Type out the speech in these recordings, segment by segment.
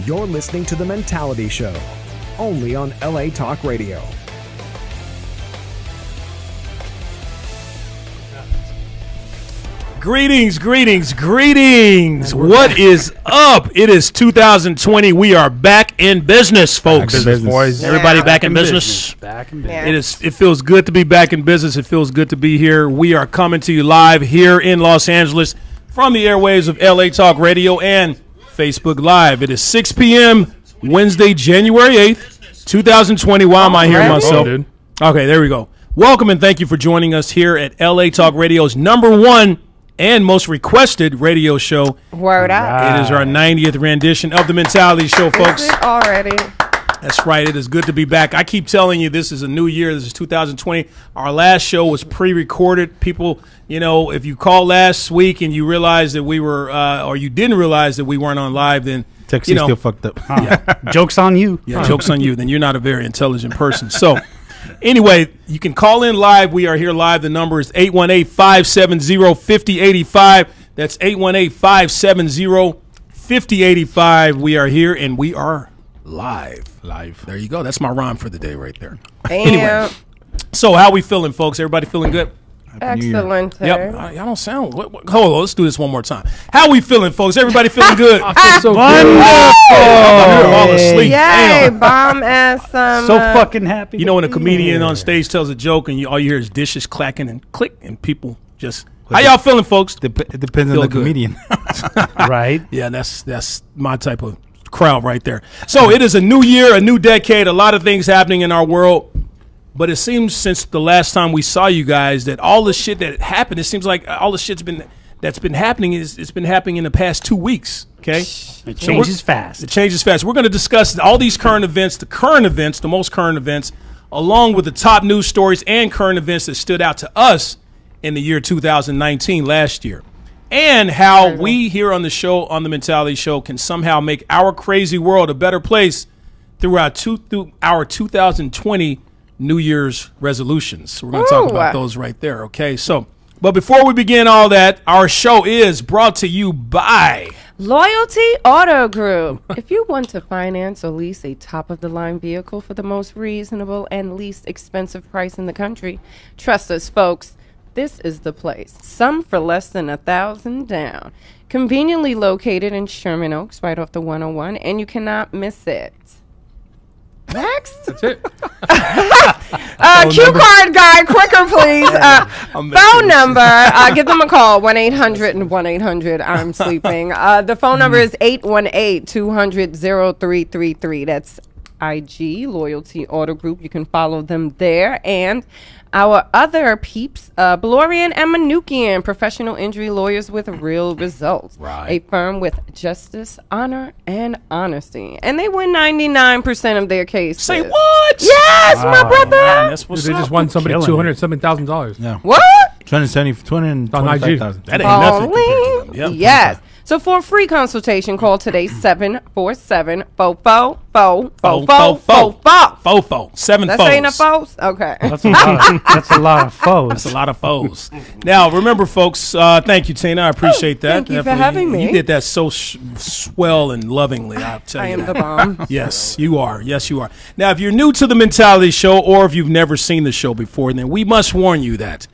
You're listening to The Mentality Show, only on LA Talk Radio. Greetings. What is up? It is 2020. We are back in business, folks. Business, boys. Everybody back in business. Back in business. It feels good to be back in business. It feels good to be here. We are coming to you live here in Los Angeles from the airwaves of LA Talk Radio and Facebook Live. It is 6 p.m. Wednesday, January 8th, 2020. Why am I hearing myself? Okay, there we go. Welcome and thank you for joining us here at LA Talk Radio's #1 and most requested radio show. Word up. It is our 90th rendition of The Mentality Show, folks. Is it already? That's right. It is good to be back. I keep telling you, this is a new year. This is 2020. Our last show was pre-recorded. People, you know, if you called last week and you realized that we were, or you didn't realize that we weren't on live, then, Texas still fucked up. Yeah. Joke's on you. Yeah, joke's on you. Then you're not a very intelligent person. So, anyway, you can call in live. We are here live. The number is 818-570-5085. That's 818-570-5085. We are here, and we are live. There you go. That's my rhyme for the day right there. Anyway, so how we feeling, folks? Everybody feeling good? Excellent. Yep. Y'all don't sound. Hold on. Let's do this one more time. How we feeling, folks? Everybody feeling good? I feel so Wonderful. We're all asleep. Yay, bomb ass. so fucking happy. You know when a comedian on stage tells a joke and all you hear is dishes clacking and click and people just. How y'all feeling, folks? It depends on the comedian. Right? Yeah, that's my type of crowd right there. So it is a new year, a new decade, a lot of things happening in our world. But it seems since the last time we saw you guys that all the shit that happened, it seems like all the shit's been happening it's been happening in the past 2 weeks. Okay, it changes fast. It changes fast. We're going to discuss all these current events, the most current events, along with the top news stories and current events that stood out to us in the year 2019, last year, and how we here on the show, on the Mentality Show, can somehow make our crazy world a better place through our 2020 New Year's resolutions. We're going to talk about those right there, okay? So, but before we begin all that, our show is brought to you by Loyalty Auto Group. If you want to finance or lease a top-of-the-line vehicle for the most reasonable and least expensive price in the country, trust us, folks, this is the place. Some for less than $1,000 down. Conveniently located in Sherman Oaks, right off the 101, and you cannot miss it. Next. That's it. Cue card guy, quicker, please. Phone number. Give them a call. 1-800-1-800. I'm sleeping. The phone number is 818-200-0333. That's IG, Loyalty Auto Group. You can follow them there. And our other peeps, Belorian and Manukian, professional injury lawyers with real results. Right. A firm with justice, honor, and honesty. And they win 99% of their cases. Say what? Yes, my brother. Man, that's what's They up. just won somebody $207,000. Yeah. What? 225,000. That ain't nothing compared to them. Yep. Yes. So for a free consultation, call today 747-444-4444. Fofo. 7 That foes. ain't a foes? Okay. That's a lot of foes. That's a lot of foes. Now, remember, folks, thank you, Tina. I appreciate that. Thank you for having me. You did that so swell and lovingly, I'll tell you I am that. the bomb. Yes, you are. Yes, you are. Now, if you're new to the Mentality Show or if you've never seen the show before, then we must warn you that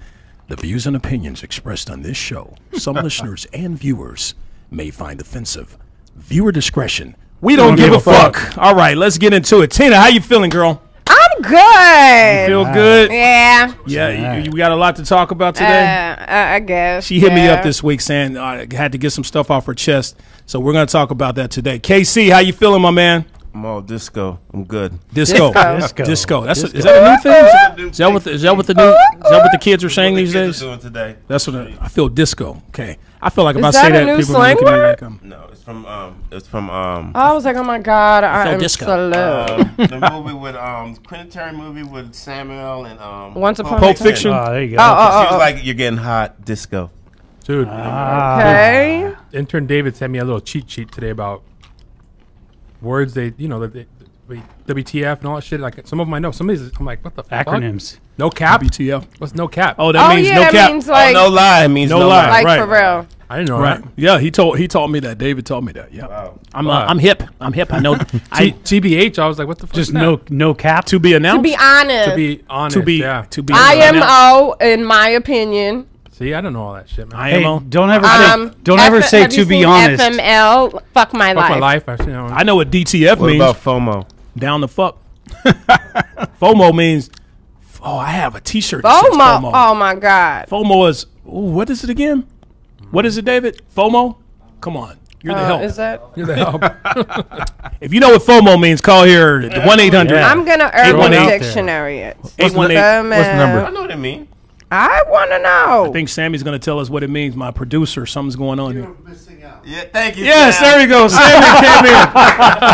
the views and opinions expressed on this show, some listeners and viewers may find offensive. Viewer discretion. We don't give a fuck. All right, let's get into it. Tina, how you feeling, girl? I'm good. You feel good? Yeah. Yeah, you got a lot to talk about today? I guess. She hit me up this week saying I had to get some stuff off her chest, so we're going to talk about that today. KC, how you feeling, my man? I'm all disco. I'm good. Disco. Disco. Is that a new thing? Is that what the kids are saying these days? Doing today. That's what I feel. Disco. Okay. I feel like if Is I say that a that, new people are slang looking at me word? like No, it's from I was like, oh my God, I am disco. so low. the movie with Quentin Tarantino movie with Samuel and Once Upon Pulp a Time. Fiction. Oh, there you go. She was like, "You're getting hot, disco." Dude, Okay. intern David sent me a little cheat sheet today about words WTF and all that shit. Like some of them I know. Some of these I'm like, what the fuck? Acronyms. No cap. WTF. What's no cap? Oh, that means yeah, no it cap. means like, no lie. It means No no lie. lie. like right. for real. I didn't know Right. that. Yeah, he taught me that. David taught me that. Yeah. Wow. I'm hip. I know. TBH, I was like, what the fuck? Just is that? no cap. To be announced. To be honest, To be honest, To be. yeah. To be. IMO, announced. in my opinion. See, I don't know all that shit, man. Hey, IMO. don't ever say have to you be seen honest. FML, fuck my Fuck life. my life. I know what DTF What means. about FOMO? Down the fuck. FOMO means. Oh, I have a T-shirt. That says FOMO. FOMO. Oh my God. FOMO is. Ooh, what is it again? What is it, David? FOMO. Come on, you're the help. Is that? You're the help. If you know what FOMO means, call here 1-800. Yeah. I'm gonna Eight one Urban eight. Dictionary it. 818. What's the number? I know what I mean. I want to know. I think Sammy's going to tell us what it means. My producer, something's going on here. Yeah, thank you. Yes, Sam. there we go. Sammy came here.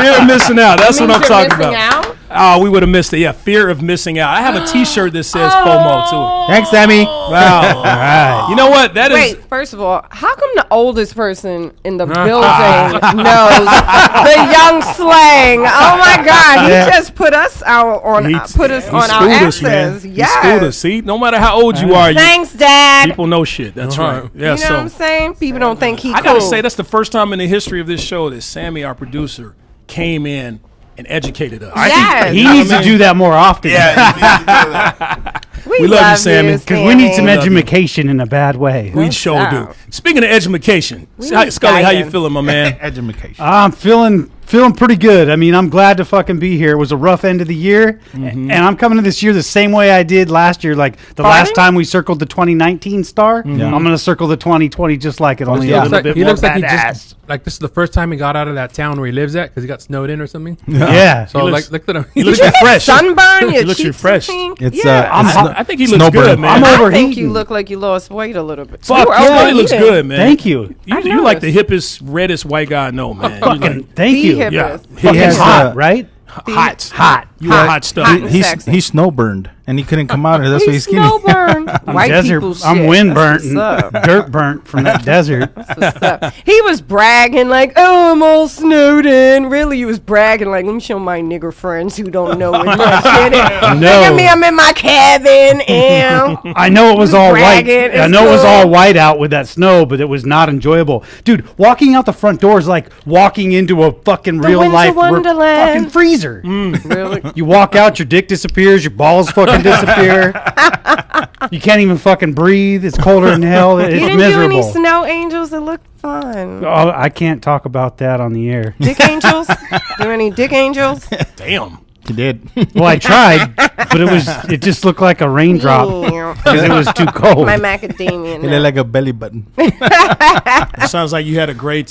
Fear of missing out. That's what I'm talking about. Out? Oh, we would have missed it. Yeah, fear of missing out. I have a T-shirt that says FOMO too. Thanks, Sammy. Wow. All right. You know what? That is. Wait, first of all, how come the oldest person in the building knows the young slang? Oh my God, he just put us out on He our schooled us, man. asses. He Yes. schooled us. See, no matter how old you are, Thanks, Dad. people know shit. That's Uh-huh. right. Yeah. You know what I'm saying? People don't think he I cool. gotta say, that's the first time in the history of this show that Sammy, our producer, came in and educated us. Yes. He needs to do that more often. Yeah, you need to do that. We love you, Sammy. Because we need some Love you. education in a bad way. We sure do. out. Speaking of education, need Scully, how you guidance. feeling, my man? Education. I'm feeling pretty good. I mean, I'm glad to fucking be here. It was a rough end of the year, and I'm coming to this year the same way I did last year. Like the last time we circled the 2019 star, I'm going to circle the 2020 just like it, only a little bit he more looks like he badass. just like this is the first time he got out of that town where he lives at because he got snowed in or something. Yeah. So looks- like, look at him. He looks refreshed. Sunburn, your looks cheeks refreshed. pink. It's yeah. I think he looks Snowbird. good, man. I'm I overheating. think you look like you lost weight a little bit. Fuck, You were Scully looks overeating. good, man. Thank you. You like the hippest, reddest white guy I know, man. You Fucking thank The you. hippest. Yeah. Fucking has, hot, right? hot. Hot. You are hot stuff. Hot. Sexy. He's snowburned and he couldn't come out. That's why he's He's skinny. snowburn. White desert. people shit. I'm wind burnt That's what's and up. dirt burnt from that desert. That's what's up. He was bragging like, "Oh, I'm all snowed in." Really, he was bragging like, "Let me show my nigger friends who don't know what that shit is. No. Look at me, I'm in my cabin." And I know it was all white. bragging. I It's know it was cool. all white out with that snow, but it was not enjoyable. Dude, walking out the front door is like walking into a fucking real Winter life Wonderland. fucking freezer. really, You walk out, your dick disappears, your balls fucking disappear. You can't even fucking breathe. It's colder than hell. It's you didn't miserable. do any snow angels that looked fun. Oh, I can't talk about that on the air. Dick angels? Do any dick angels? Damn. He did. Well, I tried, but it just looked like a raindrop because it was too cold. My macadamia. He looked like a belly button. It sounds like you had a great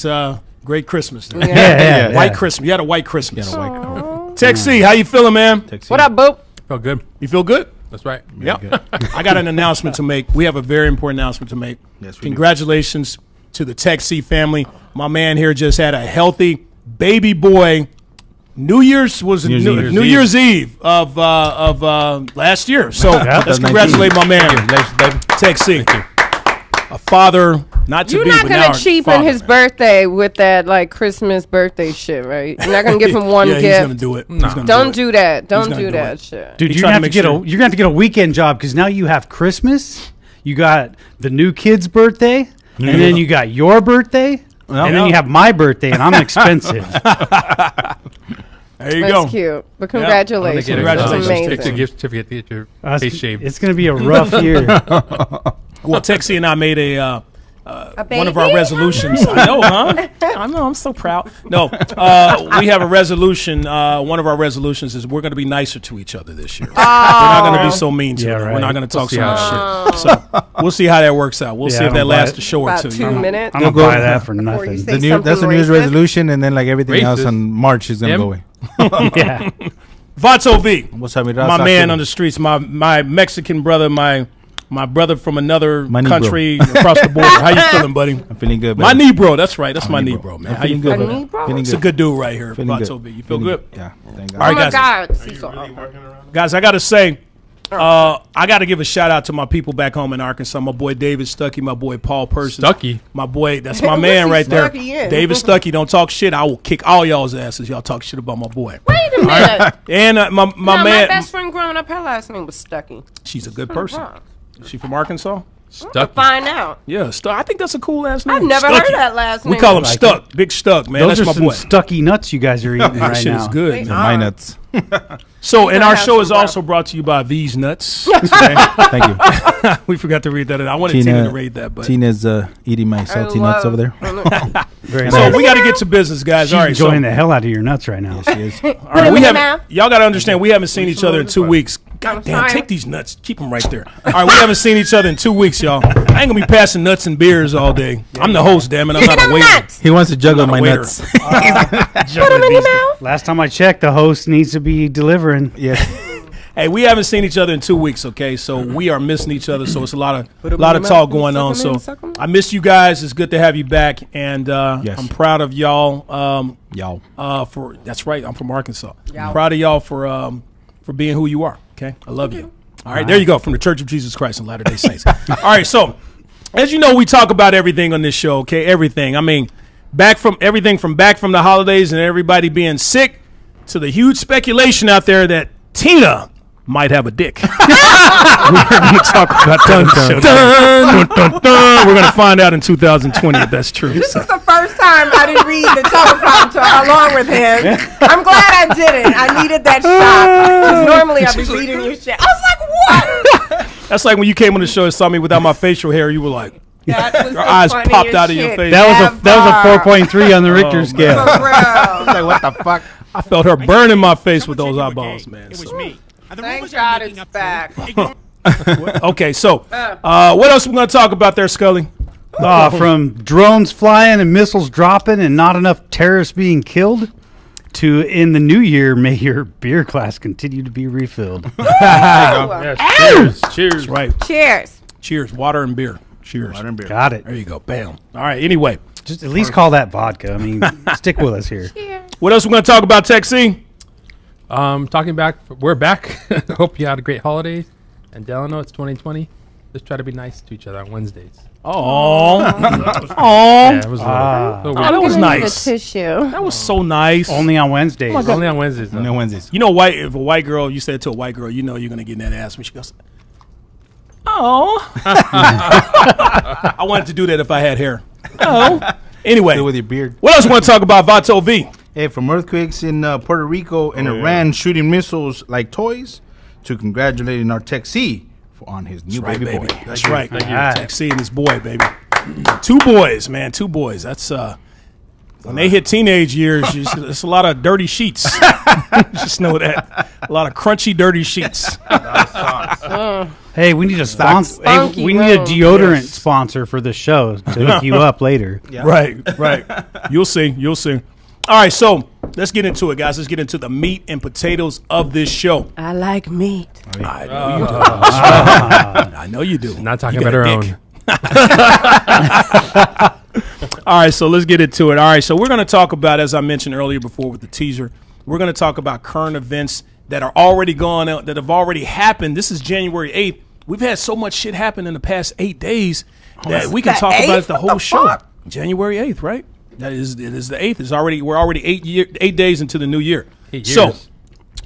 Christmas. There. Yeah. White Christmas. You had a white Christmas. Aw. Tech C, how you feeling, man? What up, Boop? Felt good. You feel good? That's right. Yep. I got an announcement to make. We have a very important announcement to make. Yes, we do. Congratulations to the Tech C family. My man here just had a healthy baby boy. New Year's Eve of last year. So let's 2019. congratulate my man, Congratulations, baby. Tech C. A father, not to You're be, not but gonna now a cheapen father, his man. birthday with that like Christmas birthday shit, right? You're not gonna give him one Yeah, gift. he's gonna do it. He's gonna Don't do it. do that. Don't gonna do do that it. shit. Dude, He you're tried gonna to have to make you're gonna have to get a weekend job because now you have Christmas, you got the new kid's birthday, and then you got your birthday, and then you have my birthday, and I'm expensive. There you That's go. cute. But I'm gonna congratulations. get Congratulations. That's Take the amazing. gift certificate to get your face shaved. It's gonna be a rough year. Well, Texie and I made A one of our baby? resolutions. I know, huh? I know. I'm so proud. No, we have a resolution. One of our resolutions is we're going to be nicer to each other this year. We're not going to be so mean to Yeah, them. We're right. not going to talk see so much how shit. So we'll see how that works out. We'll Yeah, see I if that don't buy lasts it. a show or About two. 2 minutes. I'm gonna Go- buy that for Before you nothing. say That's something the New Year's racist. resolution, and then like everything else Racist. on March is gonna Him? go away. Yeah. Vato V, What's up, my man on the streets, my Mexican brother, my brother from another My Negro. country across the border. How you feeling, buddy? I'm feeling good. My baby. Negro, that's right. That's my Negro. Negro, man. I'm How you feeling good. feeling? baby. Me, bro? Feeling It's a good dude right here, Feeling Vato good. V. You feel Feeling good? Yeah. Thank All right, Oh my guys. God. Guys, I got to say, I got to give a shout out to my people back home in Arkansas. My boy David Stuckey, my boy Paul Persis. Stuckey. My boy, that's my What's man he right there. Stuckey in? David Stuckey, don't talk shit. I will kick all y'all's asses. Y'all talk shit about my boy. Wait a minute. And my No, my man, best friend growing up, her last name was Stuckey. she's a good person. Wrong. Is she from Arkansas? Stuck. Find out. Yeah, Stuck. I think that's a cool last name. I've never Stucky. heard that last name. We call him Stuck. Big Stuck, man. Those That's are my some boy. stucky nuts you guys are eating That right shit now. is good. They man. are. My nuts. So, and our have show is some also brought to you by These Nuts. Thank you. We forgot to read that. I wanted Tina to read that, but Tina's eating my salty nuts over there. Very so nice. we got to get to business, guys. She's All right, so enjoying the hell out of your nuts right now. She is. all Put right, them we in your haven't. mouth. Y'all got to understand, we haven't seen each other in 2 weeks. God damn, sorry. take these nuts. Keep them right there. All right, we haven't seen each other in 2 weeks, y'all. I ain't gonna be passing nuts and beers all day. I'm the host, damn it. I'm Give me not a them waiter. nuts. He wants to juggle I'm not my a waiter. nuts. Put them in your mouth. Last time I checked, the host needs to be delivering. Yes. Hey, we haven't seen each other in 2 weeks, okay? So we are missing each other. So it's a lot of Put 'em in talk your mouth. going on. Suck 'em So in, suck 'em in. I miss you guys. It's good to have you back, and Yes. I'm proud of y'all. Y'all. For that's right. I'm from Arkansas. Y'all. Proud of y'all for being who you are. Okay, I love you. All right, there you go from the Church of Jesus Christ and Latter-day Saints. All right, so as you know, we talk about everything on this show. Okay, everything. I mean, back from the holidays and everybody being sick to the huge speculation out there that Tina might have a dick. We're going to talk about that. We're going to find out in 2020 if that's true. This is the first time I didn't read the teleprompter along with him. I'm glad I didn't. I needed that shock. Because normally I'd be reading your shit. I was like, what? That's like when you came on the show and saw me without my facial hair. You were like, That was your the eyes funniest popped out of your shit face. That was a 4.3 on the Richter man. scale. For real. Like, what the fuck? I felt her burning my face with those eyeballs, man. So- Thank God it's back. Okay, so what else we going to talk about there, Scully? From drones flying and missiles dropping and not enough terrorists being killed to in the new year, may your beer glass continue to be refilled. Yes. Cheers. Cheers. Right. Cheers. Cheers. Water and beer. Cheers. Water and beer. Got it. There you go. Bam. All right. Anyway, Just at least call that vodka. I mean, stick with us here. what else we going to talk about, Tech C? Talking back, we're back. Hope you had a great holidays. And Delano, it's 2020. Let's try to be nice to each other on Wednesdays. Oh. Yeah, it was a little Oh, that was I'm gonna need nice. a tissue. That was so nice. Only on Wednesdays. only on Wednesdays. Though. No Wednesdays. You know, if a white girl, you say it to a white girl, you know you're going to get in that ass when she goes, oh. I wanted to do that if I had hair. Oh. Anyway, Do it with your beard. what else we want to talk about, Vato V? Hey, from earthquakes in Puerto Rico and Iran shooting missiles like toys to congratulating our Tech C on his new Right, baby baby. boy. That's right. you. Tech C and his boy, baby. 2 boys, man. 2 boys. That's when they hit teenage years, it's a lot of dirty sheets. Just know that. A lot of crunchy, dirty sheets. Hey, we need a sponsor. Hey, Funky we need a room. deodorant sponsor for the show to hook you up later. Right. You'll see. You'll see. All right, so let's get into it, guys. Let's get into the meat and potatoes of this show. I like meat. I know you do. That's right. I know you do. Not talking You about got our a dick. own. All right, so let's get into it. All right, so we're going to talk about, as I mentioned earlier before with the teaser, we're going to talk about current events that are already gone out, that have already happened. This is January 8th. We've had so much shit happen in the past 8 days that we can the talk about 8th? it the What whole the show. fuck? January 8th, right? It is the 8th. We're already 8 days into the new year. 8 So years.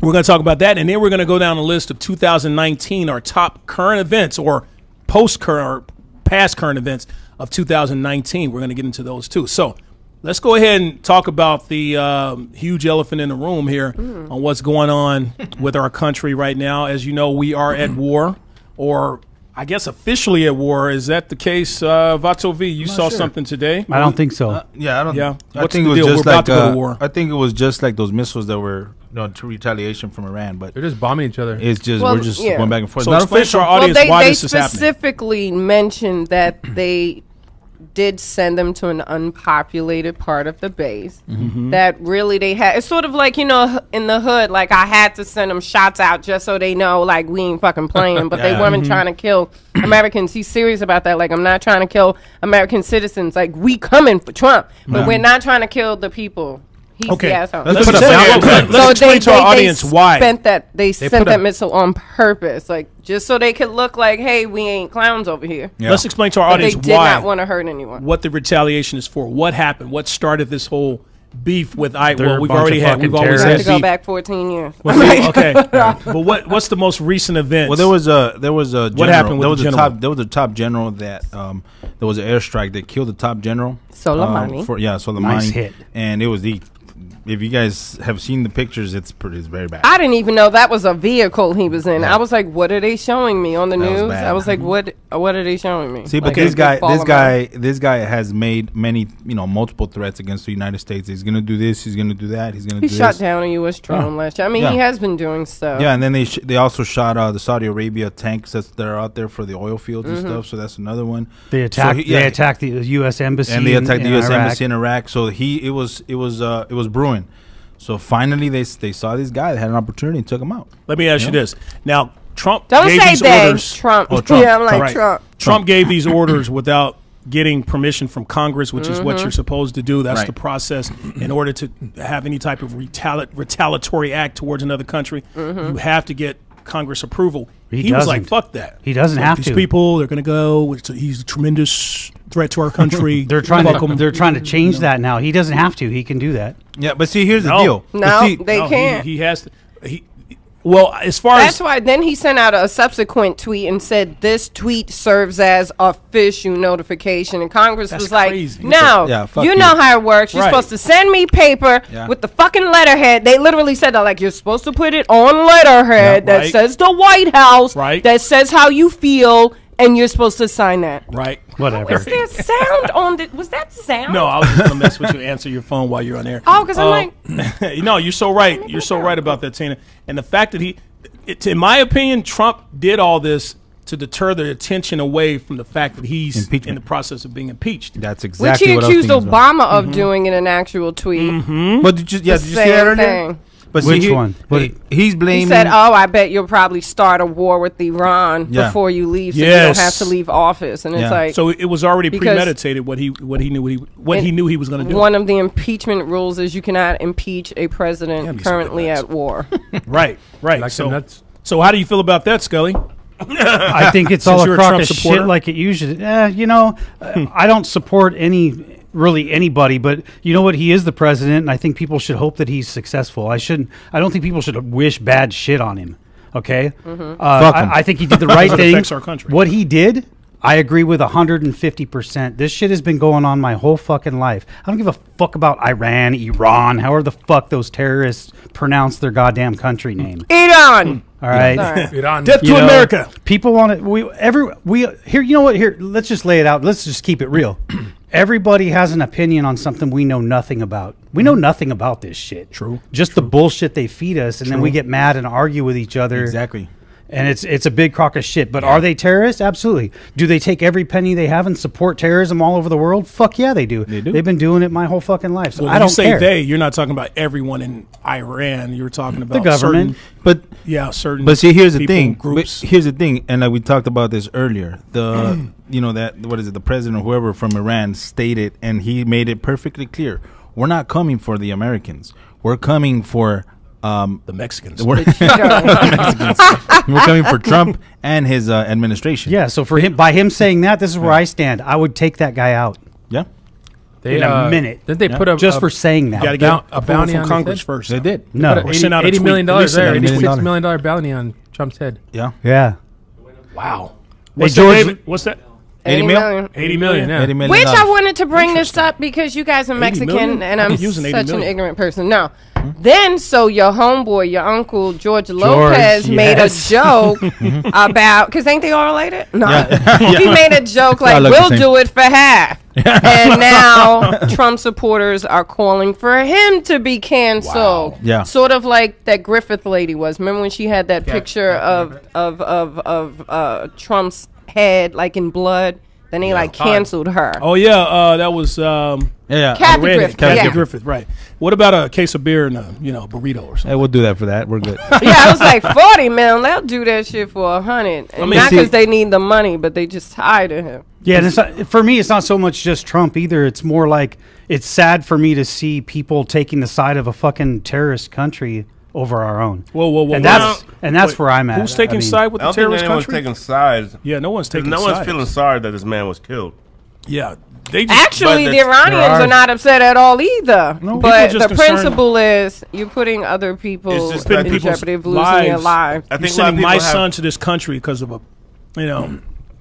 we're going to talk about that, and then we're going to go down a list of 2019, our top current events or post-current or past current events of 2019. We're going to get into those too. So let's go ahead and talk about the huge elephant in the room here on what's going on with our country right now. As you know, we are at war, or I guess officially at war. Is that the case, Vato V? You saw something today? I don't think so. Yeah, I don't. Yeah. I What's think the it was deal? just We're about like to go to war. I think it was just like those missiles that were to retaliation from Iran, but They're just bombing each other. it's just Well, we're just yeah. going back and forth. So Not explain to our official. audience why they this is happening. specifically mentioned that they did send them to an unpopulated part of the base. That really they had. It's sort of like, you know, in the hood, like I had to send them shots out just so they know, like, we ain't fucking playing. But they weren't trying to kill Americans. He's serious about that. Like, I'm not trying to kill American citizens. Like, we coming for Trump, but we're not trying to kill the people. He's Okay. the asshole. Let's put a explain- balance. let's explain to our audience why. They sent put that a- missile on purpose, like just so they could look like, hey, we ain't clowns over here. Yeah. Let's explain to our But they audience did why. not want to hurt anyone. What the retaliation is for. What happened? What started this whole beef with They're well, a we've bunch already of had we've fucking always I had have to go beef. back 14 years. Okay, but what's the most recent event? Well, there was a general. What happened with the general? There was a top general that there was an airstrike that killed the top general. Soleimani. Soleimani. Nice hit. And it was if you guys have seen the pictures, it's very bad. I didn't even know that was a vehicle he was in. Yeah. I was like, "What are they showing me on the That was news?" bad. I was like, "What are they showing me?" See, but Like, this a fallen guy has made many, multiple threats against the United States. He's gonna do this. He's gonna do that. He's gonna He do shot this. down a U.S. drone last year. I mean, Yeah. he has been doing stuff. Yeah, and then they also shot the Saudi Arabia tanks that are out there for the oil fields and stuff. So that's another one. They attacked. So They attacked the U.S. embassy, and they attacked the U.S. Iraq. embassy in Iraq. So it was brewing. So finally, they saw this guy that had an opportunity and took him out. Let me ask you this. Now, Trump Don't gave say these they. orders. Trump. Oh, Trump. Yeah, I'm like Right. Trump. Trump gave these orders without getting permission from Congress, which is what you're supposed to do. That's Right. the process. In order to have any type of retaliatory act towards another country, you have to get Congress approval. He was like, doesn't. fuck that. He doesn't Fuck have these to. people, they're going to go. He's a tremendous threat to our country. They're trying Fuck to. 'em. They're trying to change that now. He doesn't have to. He can do that. Yeah, but see, here's the No. deal. No, But see, they No, can't. He has to. Well, as far That's as why then he sent out a subsequent tweet and said this tweet serves as official notification, and Congress That's was like, crazy. "No, Yeah, fuck you you." know how it works. You're Right. supposed to send me paper Yeah. with the fucking letterhead." They literally said that, like, you're supposed to put it on letterhead Yeah, that right. says the White House, Right. that says how you feel, and you're supposed to sign that. right. Whatever. Was there sound on the? Was that sound? No, I was just gonna mess with you. Answer your phone while you're on air. Oh, because I'm like, No, you're so right. You're so right about that, Tina. And the fact that in my opinion, Trump did all this to deter the attention away from the fact that he's Impeachment. in the process of being impeached. that's which exactly he what I was accused thinking as well. Obama of doing in an actual tweet. But did you see that Same earlier? thing. But Which see, one? He's blaming. He said, "Oh, I bet you'll probably start a war with Iran Yeah. before you leave, so you Yes. don't have to leave office." And it's Yeah. like, So it was already Because- premeditated what he knew he was going to do. one of the impeachment rules is you cannot impeach a president Damn, you currently stupid at war. Right. Like So them nuts. so how do you feel about that, Scully? I think it's Since all you're a a crock Trump of supporter? shit like it usually. I don't support anybody, but you know what? He is the president, and I think people should hope that he's successful. I don't think people should wish bad shit on him. Okay, Fuck him. I think he did the right Because it thing. affects our country. What he did, I agree with 150%. This shit has been going on my whole fucking life. I don't give a fuck about Iran, however the fuck those terrorists pronounce their goddamn country name. Iran. All right. Sorry. Iran. Death to You know, America. People want to. Here. You know what? Here, let's just lay it out. Let's just keep it real. Everybody has an opinion on something we know nothing about. We know nothing about this shit. True. Just the bullshit they feed us, and then we get mad and argue with each other. exactly. And it's a big crock of shit. But are they terrorists? Absolutely. Do they take every penny they have and support terrorism all over the world? Fuck yeah, they do. They do. They've been doing it my whole fucking life. So Well, I when don't you say care. they, you're not talking about everyone in Iran. You're talking about government. But certain. But see, here's the people, thing. Groups. But here's the thing, and we talked about this earlier. The president or whoever from Iran stated, and he made it perfectly clear: we're not coming for the Americans. We're coming for the Mexicans. we're, Mexicans. We're coming for Trump and his administration. Yeah. So for him, by him saying that, this is where I stand. I would take that guy out Yeah, They, in a minute. Didn't they put a just for saying that. Got to Boun- get a bounty from on Congress his head? first. they did. No. put Or send out a $80 tweet. million At least there. send out a $86 tweet. million bounty on Trump's head. Yeah, Yeah. Wow. Hey, What's George- that, David? What's that? 80 million? 80 million. Yeah. $80 million. Which I wanted to bring this up because you guys are 80 Mexican million? and I'm I'm using 80 such an million. ignorant person. No. Then, so your homeboy, your uncle, George Lopez made a yes. joke about, because ain't they all related? No. Yeah. He made a joke like, look the we'll same. do it for half. And now Trump supporters are calling for him to be canceled. Wow. Yeah. Sort of like that Griffith lady was. Remember when she had that picture of Trump's head like in blood? Then they like canceled her. Oh, yeah. That was Yeah, Kathy Randy. Griffith. Kathy Yeah. Griffith, right. What about a case of beer and a burrito or something? Hey, we'll do that for that. We're good. Yeah, I was like 40, man. They'll do that shit for 100. And mean, not see- because they need the money, but they just tired of him. Yeah, and it's not, for me, it's not so much just Trump either. It's more like it's sad for me to see people taking the side of a fucking terrorist country over our own. Whoa. And that's Wait, where I'm at. Who's taking I mean, side with I the don't think terrorist anyone's country? taking sides. Yeah, no one's taking No sides. one's feeling sorry that this man was killed. Yeah. They just, Actually, but the Iranians are not upset at all either. No, but people are just the concerned. principle is you're putting other people It's just putting in people's jeopardy of losing their lives. I You're think a lot of sending my people have- son to this country because of a,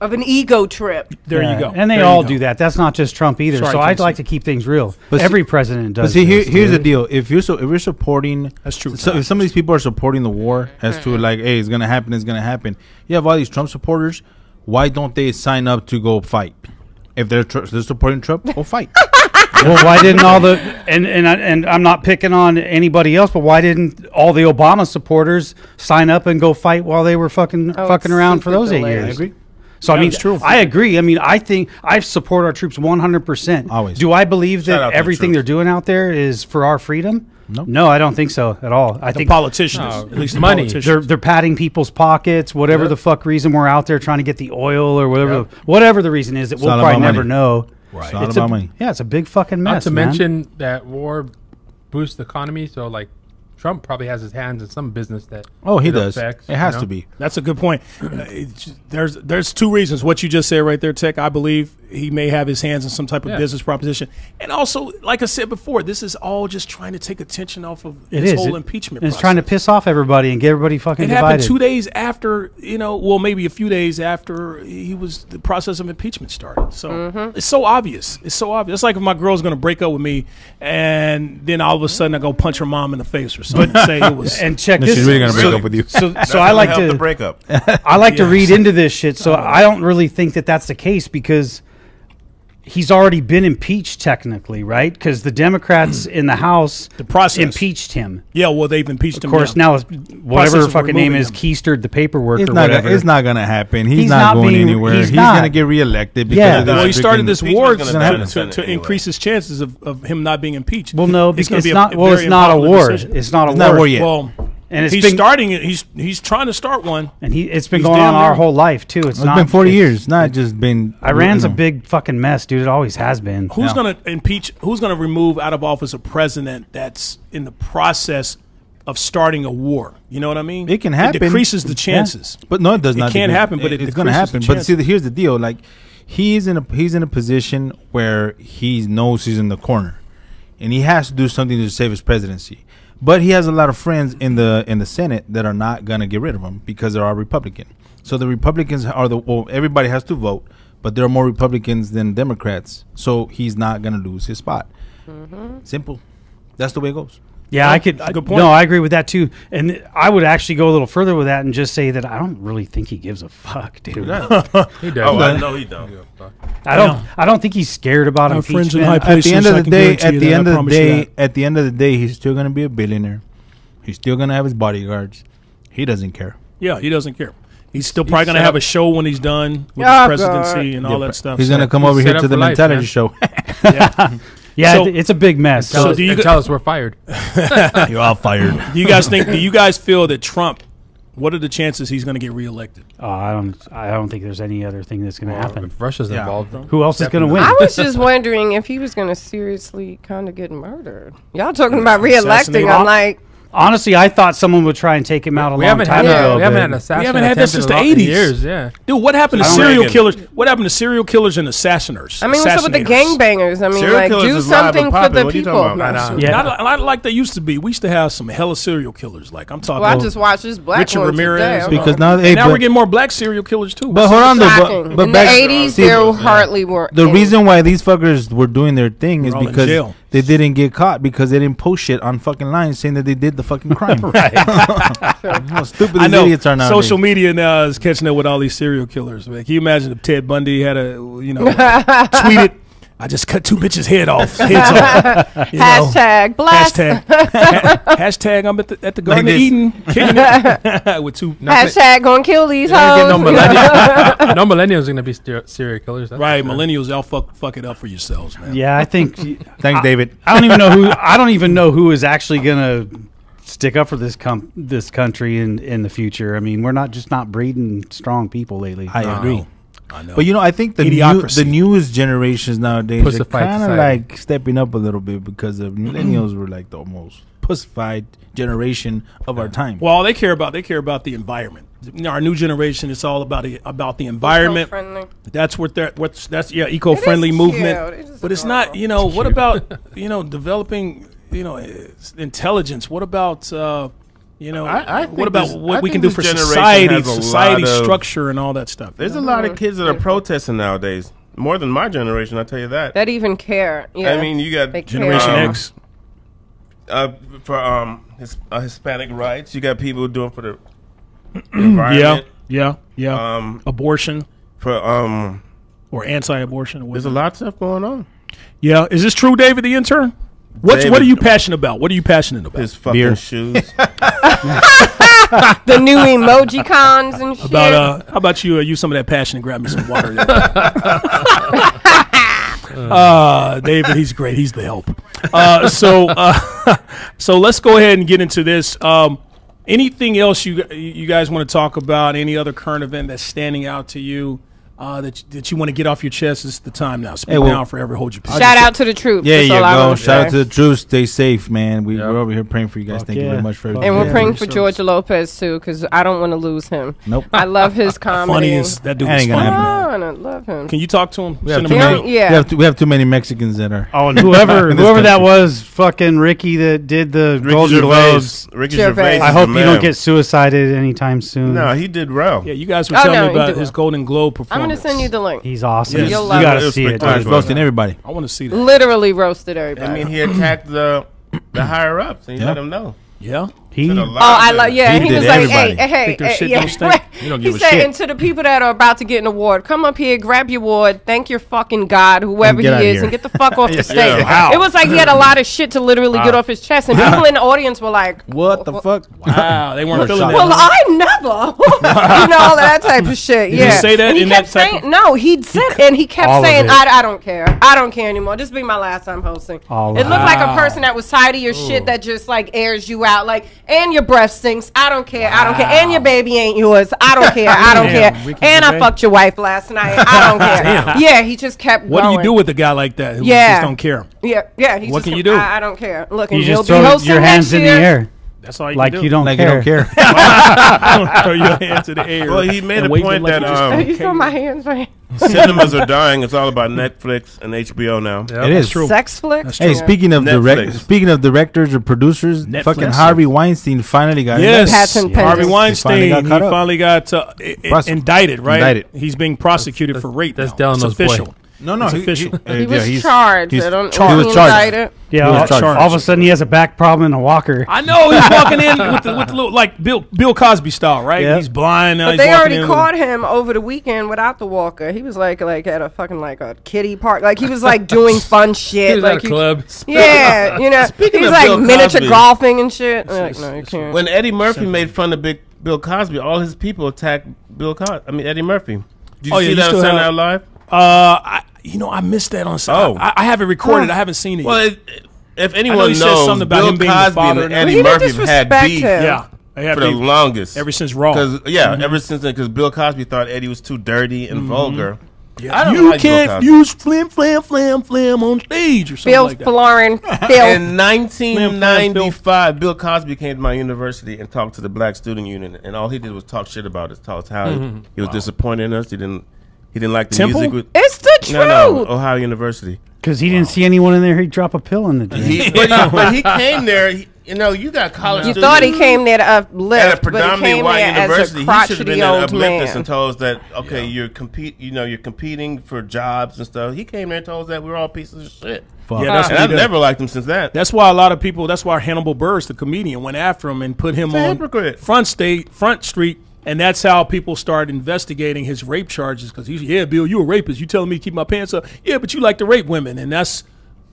Of an ego trip. there Yeah, you go. And they There all you do go. that. That's not just Trump either. Sorry, So I'd Casey. like to keep things real. But see- Every president does. But see, this, here's the dude. deal: if you're supporting, That's true. So if some of these people are supporting the war as to like, hey, it's gonna happen, it's gonna happen. You have all these Trump supporters. Why don't they sign up to go fight? If they're supporting Trump, go fight. Well, why didn't all the and I'm not picking on anybody else, but why didn't all the Obama supporters sign up and go fight while they were fucking it's around for super those 8 delayed. years? I agree. So I Yeah, mean, it's true. I agree. I mean, I think I support our troops 100%. Always. Do I believe Shout out that to the everything troops. they're doing out there is for our freedom? Nope. No, I don't think so at all. I The think politicians, No, at least the money. politicians. they're padding people's pockets, whatever Yep. the fuck reason we're out there trying to get the oil or whatever, Yep. whatever the reason is that It's we'll all probably about never money. know. Right. It's all It's about a, money. yeah, it's a big fucking mess. Not to man. mention that war boosts the economy. So like Trump probably has his hands in some business that. Oh, he it does. affects, It has you know? to be. That's a good point. There's two reasons. What you just said right there, Tech. I believe he may have his hands in some type of Yeah. business proposition, and also, like I said before, this is all just trying to take attention off of It this is. whole It- impeachment. It's trying to process. piss off everybody and get everybody fucking It divided. happened 2 days after, well, maybe a few days after the process of impeachment started. So it's so obvious. It's so obvious. It's like if my girl's going to break up with me, and then all of a sudden I go punch her mom in the face or something. Say it was. And check No, this. she's really gonna break up with you. So That's I gonna like help the to breakup. I like to Yeah. read into this shit. So I don't really think that that's the case because he's already been impeached technically, right? Because the Democrats in the House The process. impeached him. Yeah, well, they've impeached Of him. course, yeah. now whatever Process of fucking name removing is, him. keistered the paperwork It's or not. whatever. It's not gonna happen. He's He's not not going being- anywhere. he's He's not. gonna get reelected because Yeah. of this Well, he started freaking- this Impeachment's war gonna to, happen in the to Senate anyway. increase his chances of him not being impeached. Well, no, It's because gonna it's be a not. Well, it's very not a unpopular war. decision. It's not a It's war. not war yet. Well, And it's he's been- starting it. He's trying to start one. And it's been He's going on damn our near- whole life too. It's It's not been 40 it's- years, not just been. Iran's you a know. big fucking mess, dude. It always has been. Who's Yeah. going to impeach? Who's going to remove out of office a president that's in the process of starting a war? You know what I mean? It can happen. It decreases the chances. But no, it does It not. can decrease- happen, but it it's going to decreases happen. the But see, chances. here's the deal: like he's in a position where he knows he's in the corner, and he has to do something to save his presidency. But he has a lot of friends in the Senate that are not going to get rid of him because they're all Republican. So the Republicans are everybody has to vote, but there are more Republicans than Democrats. So he's not going to lose his spot. Simple. That's the way it goes. Yeah, I could. good point. No, I agree with that too. And I would actually go a little further with that and just say that I don't really think he gives a fuck, dude. He does. Oh, I know he don't. I don't think he's scared about Our friends in impeachment. high At the end places, of I the can day, guarantee you that, I promise you that. at the end of the day, he's still going to be a billionaire. He's still going to have his bodyguards. He doesn't care. Yeah, he doesn't care. He's still probably going to set have up- a show when he's done with Oh, his presidency God. and all that stuff. He's So- going to come he's over set here up to the for life, mentality man. show. Yeah, So- it's a big mess. Tell, So us, do you and g- tell us we're fired. You're all fired. Do you guys think? Do you guys feel that Trump? What are the chances he's going to get reelected? I don't think there's any other thing that's going to happen. If Russia's Yeah. involved, Who else is going to win? I was just wondering if he was going to seriously kind of get murdered. Y'all talking about reelecting? I'm like, Honestly, I thought someone would try and take him out a we long haven't time had ago. we haven't but- had an assassin. We haven't had this attempt since in the a lot- in 80s. Years, yeah. Dude, what happened to Since serial Reagan. killers? What happened to serial killers and assassinators? I mean, what's up with the Assassinators? gangbangers? I mean, Serial like, killers do is live and something for popping. the What are you people. talking about? I know. Yeah. Not like they used to be. We used to have some hella serial killers. Like I'm talking. Well, I just watched this black Richard one Ramirez. today. Because now, hey, and now but, we're getting more black serial killers too. but hold on, though. Shocking. But In back, the 80s, see, there hardly were. the any. reason why these fuckers were doing their thing is They're all in because jail. they didn't get caught because they didn't post shit on fucking lines saying that they did the fucking crime. How stupid I these know idiots are now. social media now is catching up with all these serial killers. Man, can you imagine if Ted Bundy had tweeted, "I just cut 2 bitches' heads off." Hashtag blast. Hashtag I'm at the Garden of this. Eden kicking it with 2. Hashtag gonna kill these You're not hoes. gonna get no millennials are gonna be serial killers. That's Right, for sure. millennials, y'all fuck it up for yourselves, man. Yeah, I think. Thanks, David. I don't even know who is actually going to stick up for this country in the future. I mean, we're not breeding strong people lately. I agree. I know. But I think the Idiocracy. newest generations nowadays are Pussified kind of society. like stepping up a little bit because of millennials were like the most pussified generation of our time. Well, they care about the environment. our new generation, it's all about the environment. Eco-friendly. That's what eco-friendly It is movement. cute. It's But it's not, what about, developing, intelligence? What about, I think what about this- what I we can think do for this generation society, has a society lot of- structure and all that stuff. There's a lot of kids that are protesting nowadays. More than my generation, I tell you that. That even care. Yeah. I mean, you got They care. Generation X. for Hispanic rights. You got people doing for the environment. Yeah. Abortion For or anti-abortion. there's a lot of stuff going on. Yeah. Is this true, David, the intern? What David- are you passionate about? What are you passionate about? His fucking Beer. shoes. The new emoji cons and shit. About how about you use some of that passion and grab me some water? David, he's great. He's the help. So let's go ahead and get into this. Anything else you guys want to talk about? Any other current event that's standing out to you that you want to get off your chest? This is the time now. Speak now, or forever hold your peace. Shout out to the troops. Yeah, That's you all I go. wanna Shout out say. to the troops. Stay safe, man. We're over here praying for you guys. Fuck Thank you yeah. very much for everything. And we're Yeah. praying for George Lopez too, because I don't want to lose him. Nope. I love his comedy. Funny is that dude That is ain't gonna funny. happen. I love him. Can you talk to him? We have Send too him a Yeah. many. link. Yeah. We have too many Mexicans that are. Oh, and whoever In this that country. was, fucking Ricky that did the Ricky Golden Globes. Ricky Gervais. Gervais. I is hope the you don't man. get suicided anytime soon. No, he did well. Yeah, you guys were Oh, telling no, me he about did his well. Golden Globe I'm performance. gonna send you the link. He's awesome. Yes. You You'll love gotta it. It was see it. spectacular. He's dude. roasting everybody. I want to see that. Literally roasted everybody. I mean, he attacked the higher ups and he let them know. Yeah. He, To the Oh, loud I end. love. Yeah, He he did was like, everybody. "Hey, Think their shit yeah." don't stink? You don't He give a said, shit. and to the people that are about to get an award, come up here, grab your award, thank your fucking God, whoever he get outta is, here. and get the fuck off the stage. Wow. It was like he had a lot of shit to literally get off his chest, and people in the audience were like, What the fuck? Wow, they weren't feeling that. "Well, huh? I never," all that type of shit. Yeah. he say that And he in kept that type saying, of- no, he said, and he kept All of saying, it. I don't care. I don't care anymore. This will be my last time hosting. All It of looked it. like a person that was tired of your shit that just like airs you out, like, and your breath stinks. I don't care. I don't care. And your baby ain't yours. I don't care. I don't Damn, care. Ricky And I Gervais. fucked your wife last night. I don't care. Yeah, he just kept What going. do you do with a guy like that who Yeah. just don't care? Yeah. He What just can you do? I don't care. Look, and you he'll just be throw hosting your hands next in the year. air That's all you like can you do. don't Like you care. don't care. Throw your hands in the air. Well, he made and a wave point them like that you just- You saw my hands, right? cinemas are dying. It's all about Netflix and HBO now. Yeah. It is true. Sex flick. That's Hey, true. speaking of Netflix. directors or producers, Netflix. fucking Harvey Weinstein finally got Yes, Patent Harvey pending. Weinstein. He He finally got caught up. finally got indicted, right? Indicted. He's being prosecuted for rape. that's now. Delano's It's official. boy. No, It's official. He was charged. he's I don't charged. was He was charged. indicted. Yeah, He was all, charged. all of a sudden he has a back problem in a walker. I know he's walking in with the little like Bill Cosby style, right? Yeah. He's blind now. But he's they walking already in with caught him over the weekend without the walker. He was like at a fucking like a kiddie park. Like he was like doing fun shit. He was like at a club. Yeah, you know. Speaking he was of like Bill miniature Cosby. golfing and shit. Like, no, you can't. When Eddie Murphy made fun of Bill Cosby, all his people attacked Eddie Murphy. Did you Oh, yeah, see you that on still Saturday Night have- Live? I missed that on. Oh. I have it recorded. I haven't seen it. Well, yet. if I anyone know he knows, said something about Bill him being the Cosby father and and Eddie He didn't Murphy have had disrespect beef him. yeah, they have for the beef longest. ever since Raw. Because ever since then, because Bill Cosby thought Eddie was too dirty and vulgar. Yeah. I don't You like Bill can't Cosby. use flam on stage or something Bill like that. Florin. In 1995, Bill Cosby came to my university and talked to the Black Student Union, and all he did was talk shit about us. Tell us how he was disappointed in us. He didn't like the Temple? music. It's the truth. No, Ohio University. Because he didn't see anyone in there, he'd drop a pill in the drink. But he came there. You got college. You students thought he came there to uplift, at a but he predominantly came white there as a university. He should have crotchety been there to old uplift us man. and told us that you're competing for jobs and stuff. He came there and told us that we were all pieces of shit. Yeah, that's And what I've he did. never liked him since that. That's why a lot of people. That's why Hannibal Buress, the comedian, went after him and put him He's a on hypocrite. Front Street, and that's how people started investigating his rape charges. Because Bill, you a rapist. You telling me to keep my pants up? Yeah, but you like to rape women, and that's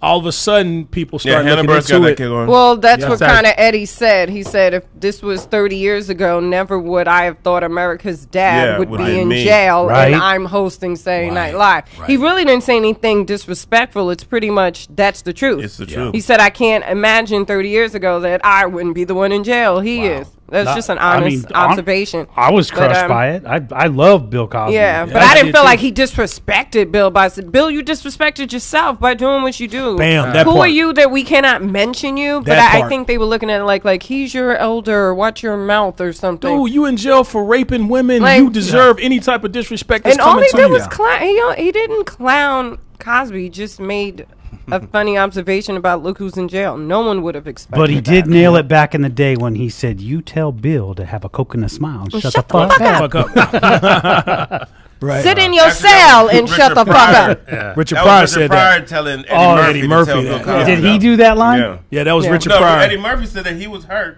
all of a sudden people Yeah, start Hannah looking Buress got into that it. kid on. Well, that's Yeah. what kind of Eddie said. He said, if this was 30 years ago, never would I have thought America's dad would would be be in me. jail Right. and I'm hosting Saturday Night Right. Live. He really didn't say anything disrespectful. It's pretty much, that's the truth. It's the truth. He said, I can't imagine 30 years ago that I wouldn't be the one in jail. He is. That's just an honest observation. I was crushed by it. I love Bill Cosby. Yeah, but I didn't feel like he disrespected Bill by saying, Bill, you disrespected yourself by doing what you do. Bam. That Who part. are you that we cannot mention you? But I think they were looking at it like he's your elder, watch your mouth or something. Dude, you in jail for raping women. Like, you deserve any type of disrespect that's and all coming he to did you. was clown. He didn't clown Cosby. He just made a funny observation about look who's in jail. No one would have expected. But he did nail it back in the day when he said, "You tell Bill to have a coconut smile and shut the fuck up." Right. Sit in your cell and shut the fuck up. Yeah. Richard That Pryor was said Richard Pryor that. telling Eddie Murphy to tell that. Bill Cosby. Did he do that line? Yeah. Yeah, that was Richard No, Pryor. Eddie Murphy said that he was hurt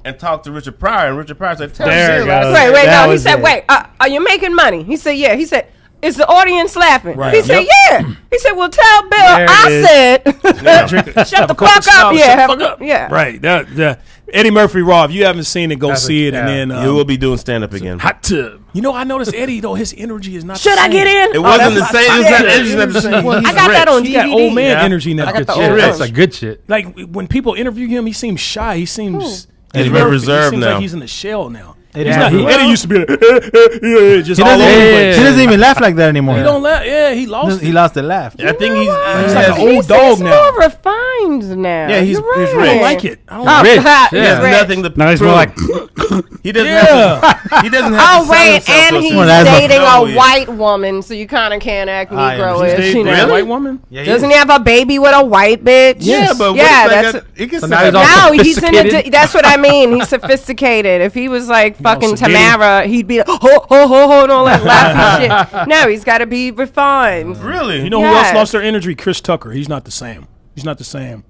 and talked to Richard Pryor, and Richard Pryor said, "Tell There it Bill." goes. Wait, That no. He was said, it. wait, are you making money? He said, yeah. He said, is the audience laughing? Right. He said, yeah. He said, well, tell Bill There it I is. said, shut the fuck up. Yeah. Yeah. Right. Eddie Murphy Raw. If you haven't seen it, go see it. And then You will be doing stand up again. hot tub. You know, I noticed Eddie though. His energy is not. Should the I same. get in? It wasn't the that's same. my- It's not yeah. energy, it's not the same. Well, I he's got that on He got DVD. old man Yeah. energy now. I got the Shit, old that's one. like good shit. Like when people interview him, he seems shy. He seems He's reserved. reserved He seems now. like he's in the shell now. Yeah, Eddie used to be like, just He all over the doesn't, place. he doesn't even laugh like that anymore. He don't laugh. Yeah, he lost. He lost the laugh. I think he's like an old He's dog now. more refined now. Yeah, he's You're rich. I right. don't like it. I don't Oh, like Rich. God, he he's has rich. nothing to Now he's more like, he doesn't Yeah. have to, he doesn't have Oh to sell wait, himself and to he's Well, that's dating no, a yeah. white woman, so you kind of can't act I am. Negro-ish. He's You know? dating a white woman. Yeah, Doesn't he have a baby with a white bitch? Yeah, but yeah, that's that's. he can So sell now he's that. all No, he's in a. sophisticated. That's what I mean. He's sophisticated. If he was like fucking so did he? Tamara, he'd be like, ho ho ho ho, and all that laughing shit. No, he's got to be refined. Really? You know who else Yes. lost their energy? Chris Tucker. He's not the same. He's not the same.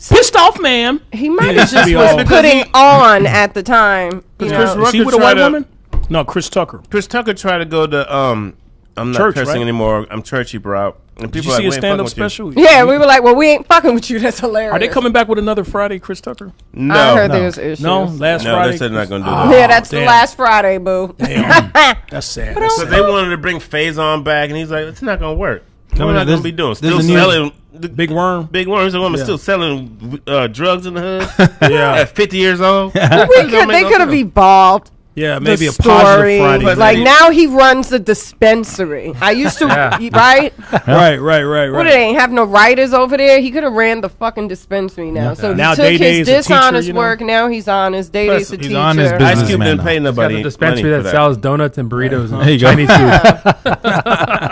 Pissed off, man. He might Yeah, have just be was all- putting on at the time. You Chris know. Rock- Is he with a Tucker white tried to- woman? No, Chris Tucker. Chris Tucker tried to go to I'm not Church, cursing right? anymore. I'm churchy, bro. And Did people you are see like, a "We ain't stand-up fucking with you." special? Yeah, we were like, well, we ain't fucking with you. That's hilarious. Are they coming back with another Friday, Chris Tucker? No, I heard no, there's issues. No, last Friday. they said they're not gonna do Oh, that. Yeah, that's the damn. last Friday, boo. Damn. That's sad. That's So sad. they wanted to bring Faison back, and he's like, "It's not gonna work. What Come we're on, not this- gonna be doing. this Still is a new- selling the Big Worm. Big Worm. He's a woman Yeah. still selling drugs in the hood. Yeah. At 50 years old. They could have evolved. Yeah, The maybe a story. positive Friday. But Like he- now he runs a dispensary. I used to, right? Right. What, they ain't have no writers over there? He could have ran the fucking dispensary now. So Now he took Day-Day his is a teacher, dishonest you know? work. Now he's honest. Day-Day's a He's teacher. honest Ice business. Cube didn't man. pay Got nobody the money dispensary for that that. sells donuts and burritos and There you go. Chinese food.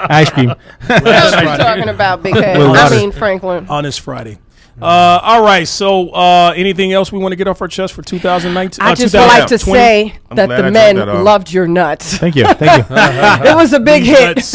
Ice cream. What else you talking about, Big Head? With I water. mean, Franklin. On this Friday. All right. So, anything else we want to get off our chest for 2019? I just would like to 2020? say I'm that glad the I men took that off. loved your nuts. Thank you. Thank you. It was a big These hit. nuts.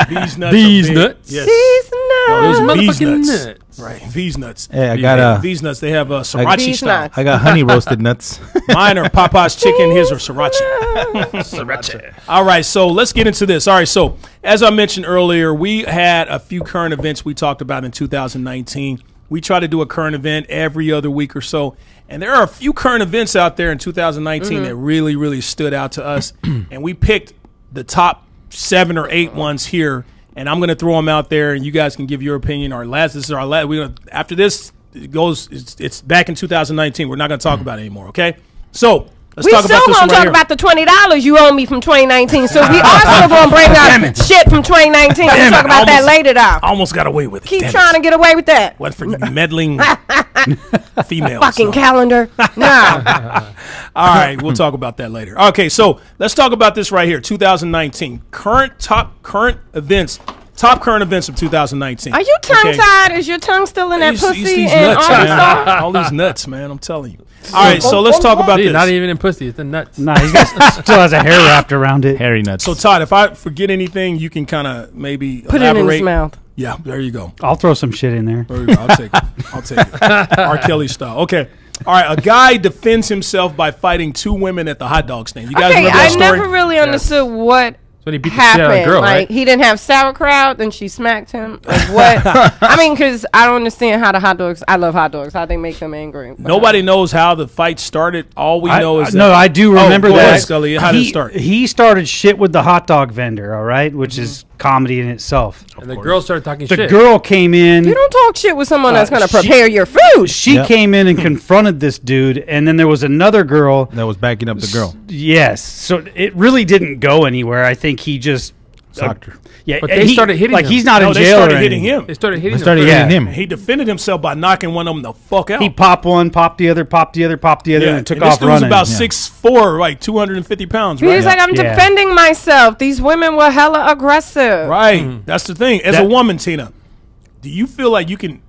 These nuts. These are big. nuts? Yes. These Those nuts. These Motherfucking nuts. nuts. Right. These nuts. Hey, I got These nuts. They have sriracha These style. nuts. I got honey roasted nuts. Mine are Popeye's chicken. His are sriracha. All right, so let's get into this. All right, so as I mentioned earlier, we had a few current events we talked about in 2019. We try to do a current event every other week or so. And there are a few current events out there in 2019 that really, really stood out to us. And we picked the top 7 or 8 ones here. And I'm going to throw them out there, and you guys can give your opinion. This is our last. After this, it's back in 2019. We're not going to talk about it anymore, okay? So let's We talk still about this gonna one right talk here. about the $20 you owe me from 2019. So we are still gonna bring out shit from 2019. We'll talk about that later, though. Almost got away with it. Keep Damn trying it. to get away with that. What for you meddling females? Fucking No. calendar. No. All right, we'll talk about that later. Okay, so let's talk about this right here. 2019 top current events of 2019. Are you tongue tied? Is your tongue still in that These pussy nuts, in man. Arkansas? All these nuts, man. I'm telling you. All right, so let's talk about Dude, this. not even in pussy. It's in nuts. Nah, he still has a hair wrapped around it. Hairy nuts. So Todd, if I forget anything, you can kind of maybe Put it in elaborate. his mouth. Yeah, there you go. I'll throw some shit in there. There you go. I'll take it. I'll take it. R. Kelly style. Okay. All right. A guy defends himself by fighting 2 women at the hot dog stand. You guys Okay, remember that I story? never really understood what So when he beat the shit out of happened. a girl, Like right? he didn't have sauerkraut, then she smacked him. Like what? I mean, because I don't understand how the hot dogs. I love hot dogs. How they make them angry. But Nobody knows how the fight started. All we know is that. no, I do remember go ahead, that. Scully. How did it start? He started shit with the hot dog vendor, all right, which is comedy in itself. And the girl started talking The shit. girl came in. You don't talk shit with someone that's going to prepare your food. She came in and confronted this dude, and then there was another girl that was backing up the girl. Yes, so it really didn't go anywhere. I think he just Socked her. Yeah, But they started hitting like him. he's not in They jail. started or hitting anything. him. They started hitting They started him. hitting Yeah. him. He defended himself by knocking one of them the fuck out. He popped one, popped the other, popped the other, popped the other, and took and this off dude running. was about 6'4", like 250 pounds, He's right? like, I'm Yeah. defending myself. These women were hella aggressive. Right. That's the thing. As a woman, Tina, do you feel like you can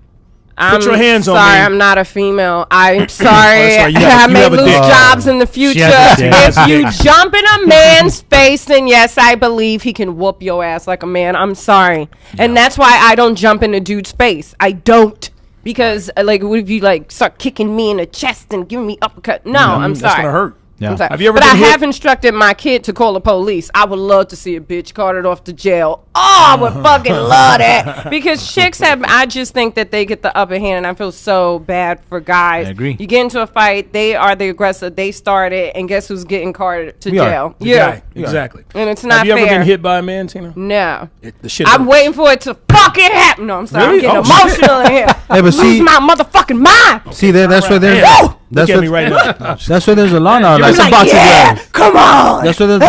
I'm your hands on sorry, me? I'm not a female. I'm sorry. right. You have- I you may have a lose dick. jobs in the future. has a dick. If you jump in a man's face, then yes, I believe he can whoop your ass like a man. I'm sorry. And that's why I don't jump in a dude's face. I don't. Because, like, what if you, like, start kicking me in the chest and giving me uppercut? No, I'm sorry. That's going to hurt. I'm sorry. Have you ever but I been hit? have instructed my kid to call the police. I would love to see a bitch carted off to jail. Oh, I would fucking love that. Because chicks I just think that they get the upper hand, and I feel so bad for guys. I agree. You get into a fight, they are the aggressor, they started, and guess who's getting carted to We are. jail? The You. guy. Exactly. And it's not Have you fair. ever been hit by a man, Tina? No. The shit I'm hurts. waiting for it to fucking happen. No, I'm sorry. Really? I'm Oh, getting shit. emotional in here. Hey, but Lose see- my motherfucking mind. See, that's where there's Damn. that's Look at what me right now. that's where there's a law now. I'm Like, like, yeah, come on. that's where there's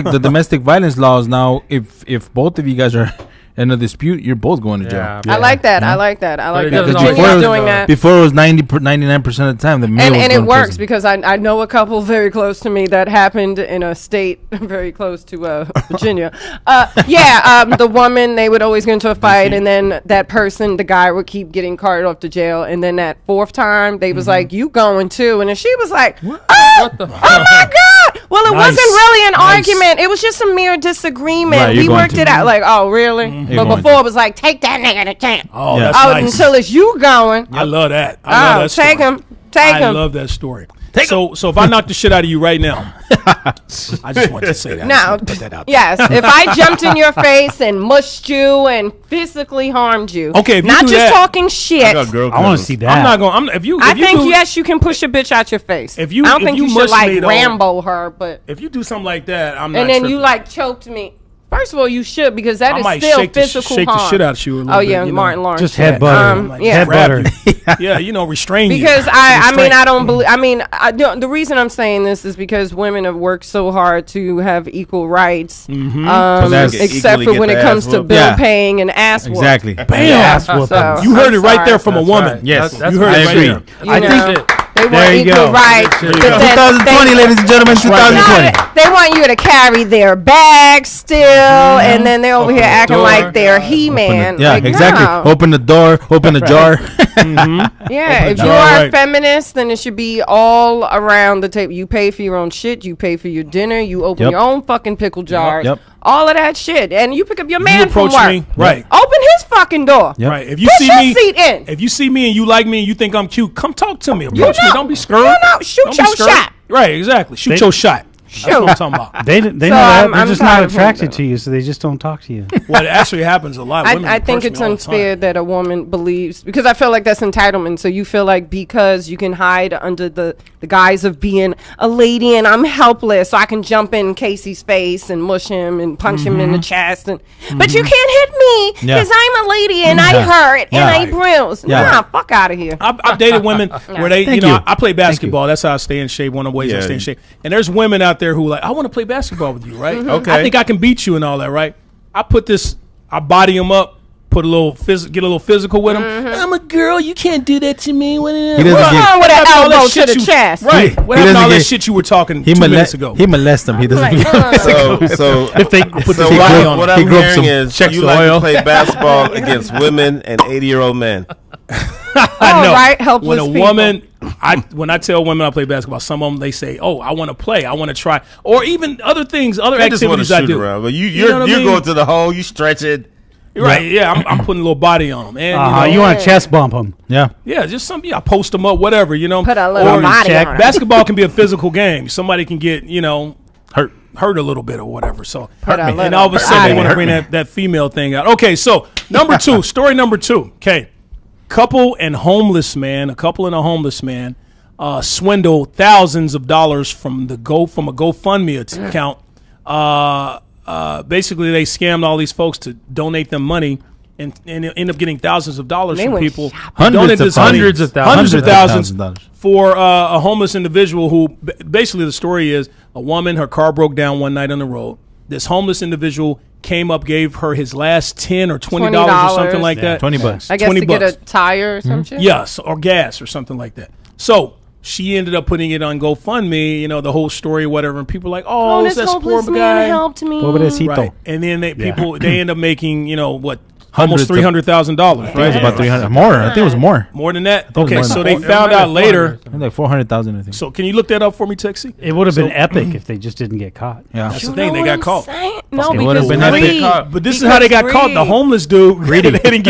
the domestic violence laws now. If both of you guys are in a dispute, you're both going to jail. Yeah. I like that. I like that. I like it that. doesn't When always you're happen, doing though. that. Before it was 99% of the time the male was And going it to works prison. because I know a couple very close to me that happened in a state very close to Virginia. The woman, they would always get into a fight, and then that person, the guy, would keep getting carted off to jail, and then that fourth time they was like, "You going too?" And then she was like, "Oh, What the oh my god!" Well, it Nice. wasn't really an Nice. argument; it was just a mere disagreement. Right, you're We going worked to. it out. Like, oh really? You're But going before to. it was like, "Take that nigga to camp." Oh, Yeah. that's Oh, nice. until it's you going. I love that. I love Oh, that story. take him. Take I him. love that story. So if I knock the shit out of you right now, I just wanted to say that. I just Now, wanted to put that out there. yes, if I jumped in your face and mushed you and physically harmed you, Okay, if you not do just that- talking shit. I got girl I want cousins. to see that. I'm not going. If you I if you think do, yes, you can push a bitch out your face. If you- I don't if think you you should mush like me, though- Rambo her, but if you do something like that, I'm not. and then tripping. you like choked me. First of all, you should because that I is might still shake physical the harm. shit out of you a little Oh bit, yeah, you know. Martin Lawrence. Just shit. headbutt her. Yeah. Headbutt her. Yeah, restrain you. Because I mean, Restraint. I don't believe. I mean, the reason I'm saying this is because women have worked so hard to have equal rights, that's- except Equally for get when the it comes ass to whooped. bill Yeah. paying and ass whooped. Exactly. Bam. So, You heard I'm it right sorry. there from a That's woman. right. Yes. That's You heard I it right agree. there. You I know, think they there want you equal go. rights. There you but go. then 2020, they- ladies and gentlemen, right. 2020. They want you to carry their bag still, and then they're over here the acting door. like they're He-Man. Yeah, Like, exactly. no. Open the door, open the jar. Yeah, if the you door, are a right. feminist, then it should be all around the table. You pay for your own shit. You pay for your dinner. You open Yep. your own fucking pickle jars. Yep. All of that shit, and you pick up your You man from approach work. me, right? Open his fucking door. Yep. Right. If you Push see your me, seat in. if you see me and you like me and you think I'm cute, come talk to me. Approach me. know. Don't be scared. You know, shoot Don't be your scared. shot. Right. Exactly. Shoot They- your shot. That's what I'm Shoot. talking about. They So know that. They're I'm just tired not of him, attracted though. to you, so they just don't talk to you. Well, it actually happens a lot. Women I think approach it's me all the time. unfair that a woman believes, because I feel like that's entitlement. So you feel like because you can hide under the guise of being a lady and I'm helpless, so I can jump in Casey's face and mush him and punch him in the chest. But you can't hit me Yeah. because I'm a lady and I Yeah. hurt Yeah. and I bruise. Yeah. Nah, fuck out of here. I've dated women where they, Thank you know, you. I play Thank basketball. That's how I stay in shape. One of the ways I Yeah. stay in shape. And there's women out there who like, I want to play basketball with you, right? Okay. I think I can beat you and all that, right? I body them up, get a little physical with them. I'm a girl. You can't do that to me. He What's doesn't wrong with What happened to an all elbow that to shit the you- chest? Right. What He happened to all doesn't that get- shit you were talking He 2 minutes molest ago? He molest them. He doesn't. So If they, So He what, grew- what he I'm grew up hearing some is checks you for like oil. to play basketball against women and 80-year-old men. I know. right, helpless When a people. woman, when I tell women I play basketball, some of them they say, "Oh, I want to play. I want to try," or even other things, other They just want to activities I shoot do. around, but You you're know what I mean? going to the hole, you stretch it. Right? Yeah, I'm putting a little body on them, and you want to chest bump them. Yeah. yeah, just something. I post them up, whatever, you know. Put a little Or body check. on it. basketball can be a physical game. Somebody can get, Hurt. hurt a little bit or whatever. So Put a and little all of a sudden they body want to on bring that female thing out. Okay, so number 2, story number 2. Okay, a couple and a homeless man swindled thousands of dollars from a GoFundMe account. basically they scammed all these folks to donate them money and end up getting thousands of dollars They from went people. shopping. Donated this money, hundreds of thousands dollars. for a homeless individual who basically the story is a woman, her car broke down one night on the road. This homeless individual came up, gave her his last $10 or $20 or something like that. $20. I guess 20 to get a bucks. tire or some shit. Yes, or gas or something like that. So she ended up putting it on GoFundMe, you know, the whole story, whatever. And people are like, oh, This that's poor hopeless man guy. helped me. Pobrecito. Right. And then they end up making, you know, what, Hundreds almost of- $300,000, It was right? about 300. More. I think it was more. More than that? it was Okay, more so than they that. found out later. It was like 400,000. I think. So can you look that up for me, Texie? It would have been epic if they just didn't get caught. Yeah. That's the You thing. know They what got I'm caught. saying? No, It would've because been epic. greed. But this is how they got caught. The greed. homeless dude, they didn't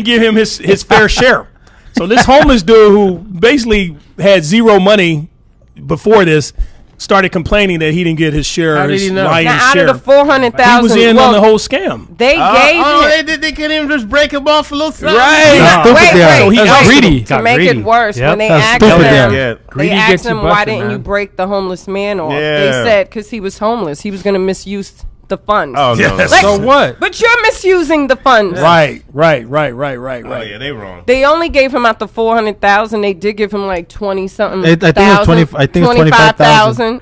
give him his fair share. So this homeless dude who basically had zero money before this started complaining that he didn't get his share. How did his he know? lion's Now, out share. of the 400,000, He was in well, on the whole scam. They gave him. They couldn't even just break him off a little something. Right. Stupid Wait, they are. wait. he That's asked greedy. To Got make greedy. it worse, Yep. when they That's asked stupid, him, yeah. they Greedy asked gets you him, why busted, didn't you man. break the homeless man off? Yeah. They said, because he was homeless. He was going to misuse the funds. Oh, no. Yes. Like- So what? But you're misusing the funds. Right. Oh, yeah, they wrong. They only gave him out the 400,000. They did give him like 20 something. I think it's 20 I think it's 25,000.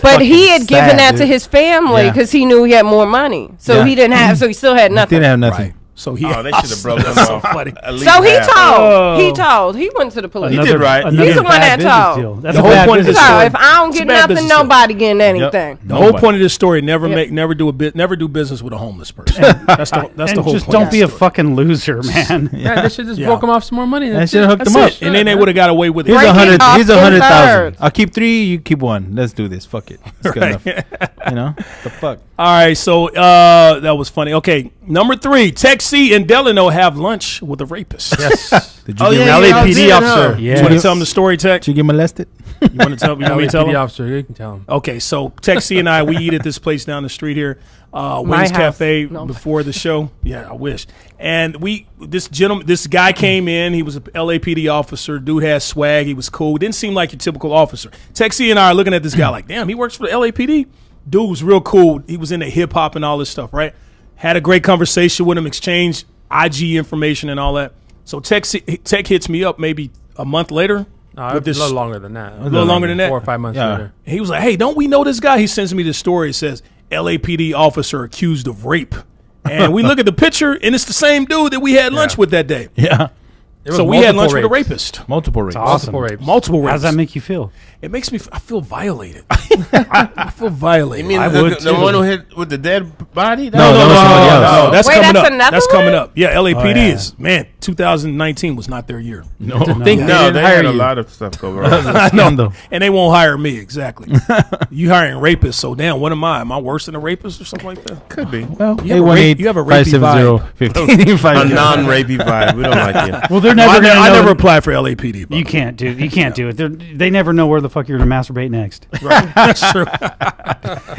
But he had given sad, that to dude. his family Yeah. because he knew he had more money. So Yeah. he didn't have. So he still had nothing. Didn't have nothing. Right. So he. Oh, they should have broke him That's so off. funny. At least So he half. told. He told. He went to the police. He did right. another He's the one bad that business told. deal. That's The a whole bad point of business this So deal. story- if I don't It's a get bad nothing, business deal. nobody getting anything. The whole point of this story: never do business with a homeless person. That's the And whole just point. don't of be the a story. fucking loser, man. Yeah, they should just Yeah. broke him off some more money. They That's should have it. hooked him That's up. it. And then they would have got away with it. Here's Break it 100. off Here's in 100,000. thirds. I'll keep 3. You keep 1. Let's do this. Fuck it. It's good Right. enough. You know the fuck. All right, so that was funny. Okay, number 3, Texie and Delano have lunch with a rapist. Yes. Did you Oh, get yeah, LAPD yeah, officer. Yeah. You want to tell them the story, Tex? Did you get molested? You want to tell me? You want me to tell LAPD them? officer. You can tell him. Okay, so Texie and I, we eat at this place down the street here, Wings house. Cafe, No. before the show. Yeah, I wish. And this guy came in. He was a LAPD officer. Dude had swag. He was cool. Didn't seem like your typical officer. Texie and I are looking at this guy like, damn, he works for the LAPD. Dude was real cool. He was into hip hop and all this stuff, right? Had a great conversation with him, exchanged IG information and all that. So Tech hits me up maybe a month later. No, with it's a little longer than that. A little longer than that. 4 or 5 months Yeah. later. He was like, hey, don't we know this guy? He sends me this story. It says, LAPD officer accused of rape. And we look at the picture, and it's the same dude that we had lunch with that day. Yeah. It was So we had lunch multiple with a rapes. rapist. Multiple rapes. awesome. Multiple rapes. Multiple rapes. How does that make you feel? It makes me, I feel violated. I feel violated. You mean I the, would the too. one who hit with the dead body? No, that was somebody else. No, that's Wait, coming that's up. another That's one? coming up. Yeah, LAPD Oh, yeah. is, man, 2019 was not their year. No. Think No, they they didn't hire had a you. lot of stuff going on. I know. Scandal. And they won't hire me, exactly. You hiring rapists, so damn, what am I? Am I worse than a rapist or something like that? Could be. Well, You have a rape- 818 you have a rapey 570 A non-rapey vibe. We don't like it. Well, they're never I going to never know. applied for LAPD. You can't do. You can't do it. They never know where the fuck you're going to masturbate next. Right. That's true.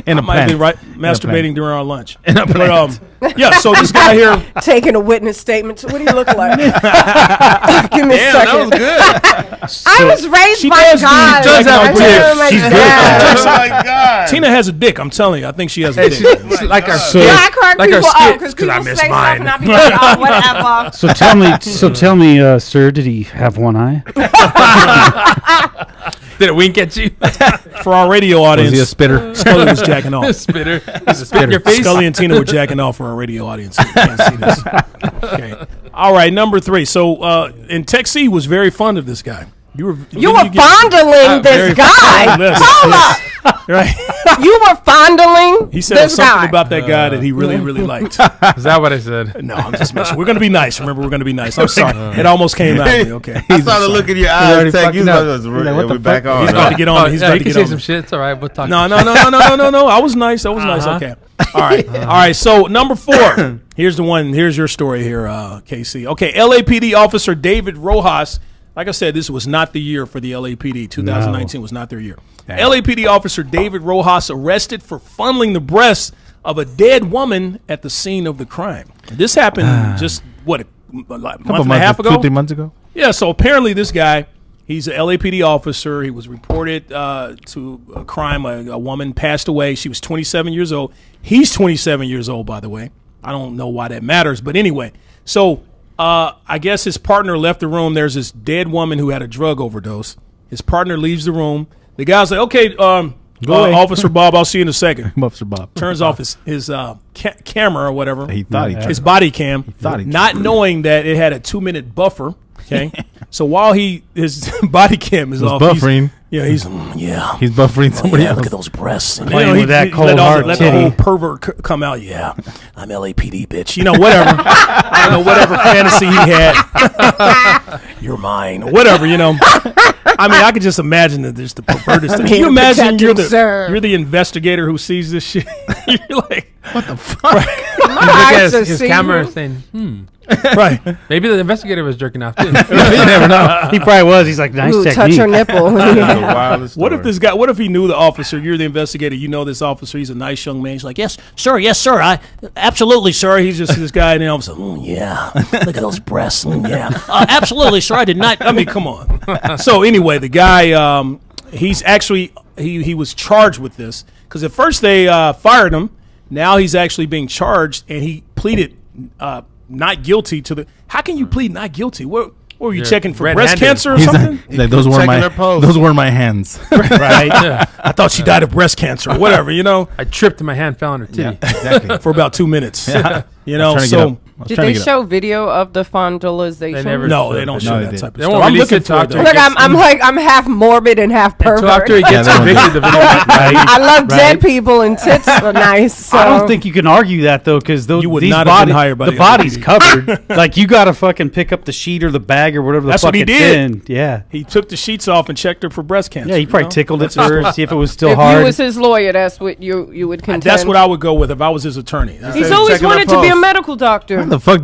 In a I might have been plant. masturbating during our lunch. In a But yeah. So this guy here, Taking a witness statement. What do you look like? Give me a Damn, second. that was good. I was raised she by does do- God. does have I a tell dick. my She's good. dad. Oh my god. Tina has a dick. I'm telling you, I think she has a Hey, dick. she's like our So- Yeah, I crack Like our people skit, up because 'cause I people miss say stuff mine. and I be like, oh, whatever. So tell me, sir, did he have one eye? Did it wink at you? For our radio Was audience, he a spitter? Scully was jacking off. Spitter. Is it spit in your face? Scully and Tina were jacking off for our radio audience. You can't see this. Okay. All right, number 3. So, and Texie was very fond of this guy. You were Fondling very this guy. fond of this. Hold up. Right. You were fondling He said this something guy. about that guy that he really, really liked. Is that what I said? No, I'm just messing. We're going to be nice. Remember, we're going to be nice. I'm sorry. It almost came out of me. Okay. I saw the look in your already eyes. Tech, you fucking up. was He's like, what the we back fuck? on. He's about to get on. He's yeah, about you to can get say on. some shit. It's all right. We'll talk. No. I was nice. Okay. All right. All right. So number 4. Here's the one. Here's your story here, KC. Okay. LAPD officer David Rojas. Like I said, this was not the year for the LAPD. 2019 was not their year. LAPD officer David Rojas arrested for funneling the breasts of a dead woman at the scene of the crime. This happened just, what, a month and a half ago? 2-3 months ago. Yeah, so apparently this guy He's an LAPD officer. He was reported to a crime. A woman passed away. She was 27 years old. He's 27 years old, by the way. I don't know why that matters, but anyway. So I guess his partner left the room. There's this dead woman who had a drug overdose. His partner leaves the room. The guy's like, okay, Officer Bob, I'll see you in a second. Officer Bob turns off his camera or whatever. He thought his body cam, not knowing that it had a 2-minute buffer. Okay, so while his body cam is off, buffering. He's buffering somebody else. Look at those breasts. And, Playing with that cold hard let the whole pervert come out. Yeah, I'm LAPD, bitch. Whatever. I don't know, whatever fantasy he had. You're mine, or whatever. I mean, I could just imagine that there's the perverted stuff. Can you imagine you're the investigator who sees this shit? You're like, what the fuck? His camera saying, Right. Maybe the investigator was jerking off too. You never know. He probably was. He's like, nice technique. Touch her nipple. What if this guy? What if he knew the officer? You're the investigator. You know this officer. He's a nice young man. He's like, yes, sir. Absolutely, sir. He's just this guy, and then all of a sudden, yeah. Look at those breasts. Yeah. Absolutely, sir. I did not. I mean, come on. So anyway, the guy, he's actually he was charged with this because at first they fired him. Now he's actually being charged, and he pleaded not guilty to the. How can you plead not guilty? What were you checking for breast cancer or something? Like, those were my hands. Right. Yeah. I thought she died of breast cancer or whatever. I tripped and my hand fell on her titty. Yeah, exactly. For about 2 minutes. Yeah. So. Did they show video of the fondulization? No, they don't show that type of stuff. I'm looking for it. Look, I'm half morbid and half pervert. Until after he gets evicted, the video. I love dead people and tits are nice. So. I don't think you can argue that though, because you would not have been hired by the body's covered. Like you got to fucking pick up the sheet or the bag or whatever the fuck it's in. Yeah, he took the sheets off and checked her for breast cancer. Yeah, he probably tickled it first, see if it was still hard. hard. If you was his lawyer, that's what you would contend. That's what I would go with if I was his attorney. He's always wanted to be a medical doctor. How in the fuck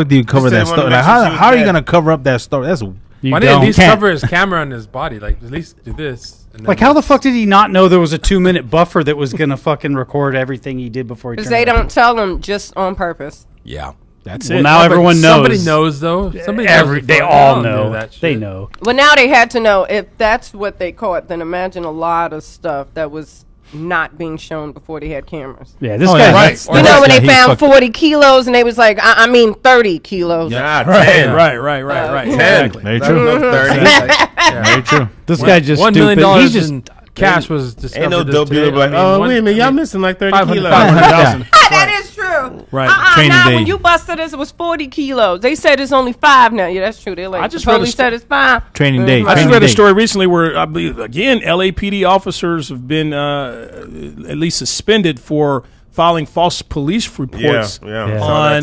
do you cover that story? Like, how are you gonna cover up that story? That's why didn't at least cover his camera on his body? Like at least do this. Like how the fuck did he not know there was a 2-minute buffer that was gonna fucking record everything he did before he? Because they don't tell him just on purpose. Yeah, that's it. Well, now everyone knows. Somebody knows though. They all know that. They know. Well, now they had to know if that's what they caught. Then imagine a lot of stuff that was not being shown before they had cameras. Yeah, this guy. Right. When they found 40 kilos and they was like, I mean 30 kilos. Yeah, 10. Right. 10. Exactly. Very true. 30. Very true. This guy just $1 million stupid. He's just in cash was discovered. Ain't no dope dealer like, wait a minute, y'all missing like 30 kilos. That is true. Right. Training day. When you busted us, it was 40 kilos. They said it's only 5 now. Yeah, that's true. They like, I just probably said it's 5. Training day. I just read a story recently where I believe again LAPD officers have been at least suspended for filing false police reports on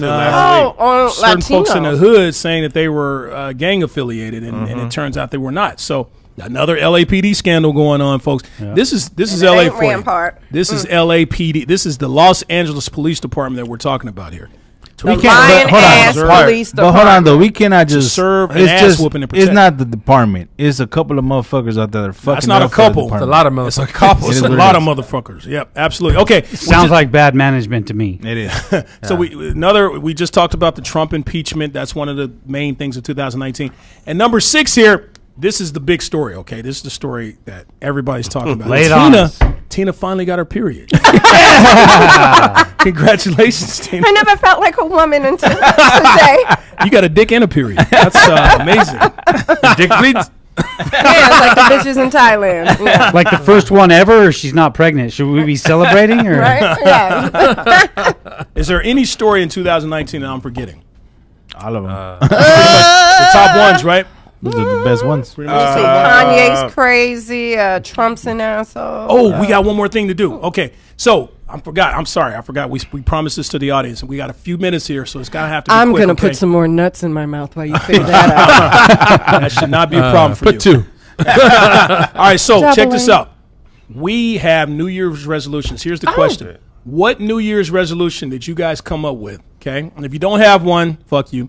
certain folks in the hood saying that they were gang affiliated, and it turns out they were not. So another LAPD scandal going on, folks. Yeah. This is LA for you. This is LAPD. This is the Los Angeles Police Department that we're talking about here. We can't, but hold on though, we cannot just serve an ass whooping and protect. It's not the department. It's a couple of motherfuckers out there that are fucking. That's not a couple. It's a lot of motherfuckers. It's a couple. It's a lot of motherfuckers. Yep, absolutely. Okay, sounds like bad management to me. It is. So we just talked about the Trump impeachment. That's one of the main things of 2019. And number 6 here. This is the big story, okay? This is the story that everybody's talking about. Tina finally got her period. Congratulations, Tina. I never felt like a woman until today. You got a dick and a period. That's amazing. Dick bleeds? Yeah, it's like the bitches in Thailand. Yeah. Like the first one ever, or she's not pregnant. Should we be celebrating? Or? Right? Yeah. Is there any story in 2019 that I'm forgetting? All of them. The top ones, right? Those are the best ones. Kanye's crazy. Trump's an asshole. Oh, we got one more thing to do. Okay, so I forgot. I'm sorry. I forgot. We promised this to the audience, and we got a few minutes here, so it's gotta have to be I'm quick, gonna put some more nuts in my mouth while you figure that out. That should not be a problem for you. Put 2. All right, so check this out. We have New Year's resolutions. Here's the question. What New Year's resolution did you guys come up with? Okay, and if you don't have one, fuck you.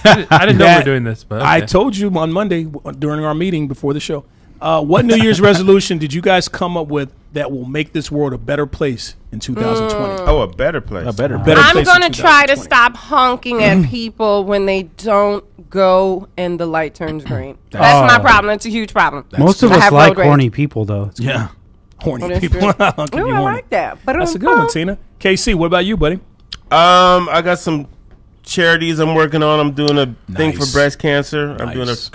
I didn't know we were doing this, but okay. I told you on Monday during our meeting before the show What New Year's resolution did you guys come up with that will make this world a better place in 2020? Oh, a better place. A better I'm place going in to try to 2020. stop honking at people when they don't go and the light turns green. That's my problem. That's a huge problem. Most of I us have like road rage. horny people, though. Yeah. Horny that's people. true. How can Ooh, you I horny? like that. But That's a good one, Tina. KC, what about you, buddy? I got some charities I'm working on. I'm doing a thing for Nice. breast cancer. I'm doing Nice.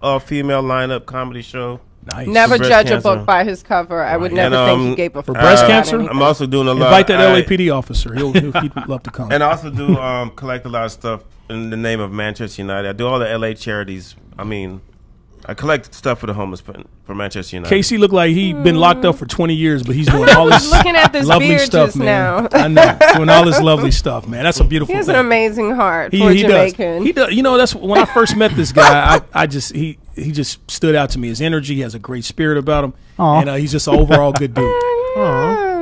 a female lineup comedy show. Nice. Never breast judge cancer. a book by his cover. I would And, never think he gave a for fuck breast about cancer? anything. I'm also doing a lot. Invite that LAPD officer. He'd love to come. And I also do collect a lot of stuff in the name of Manchester United. I do all the LA charities. I mean, I collect stuff for the homeless for Manchester United. KC looked like he'd been locked up for 20 years, but he's doing all this Looking at this lovely beard stuff, just man. now. I know, doing all this lovely stuff, man. That's a beautiful He has thing. an amazing heart for a He does. Jamaican. He does. You know, that's when I first met this guy. He just stood out to me. His energy, he has a great spirit about him, Aw. and he's just an overall good dude.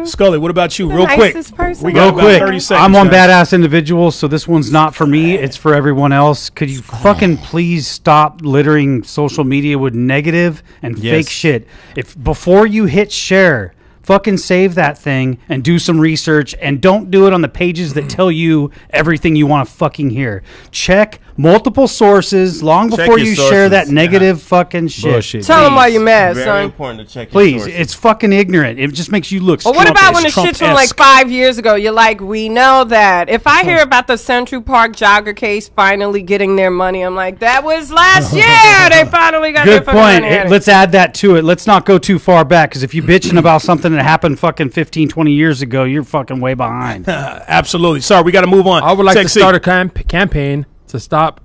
Scully, what about you? The Real quick. nicest person. We Real got about quick, 30 seconds. I'm on guys. Badass Individuals, so this one's not for me. It's for everyone else. Could you fucking please stop littering social media with negative and Yes. fake shit? If before you hit share, fucking save that thing and do some research, and don't do it on the pages that tell you everything you want to fucking hear. Check multiple sources long Check before your you share sources. that negative fucking shit. Bullshit. Tell him why you're mad, Very son. important to check. Your Please, sources. it's fucking ignorant. It just makes you look Well, what stupid. about when the shit's from like Trump-esque. 5 years ago? You're like, we know that. If I hear about the Central Park jogger case finally getting their money, I'm like, that was last year. They finally got their Good fucking point. money. out of it. Let's add that to it. Let's not go too far back, because if you're bitching about something that happened fucking 15, 20 years ago, you're fucking way behind. Absolutely. Sorry, we got to move on. I would like to Sexy. start a campaign to stop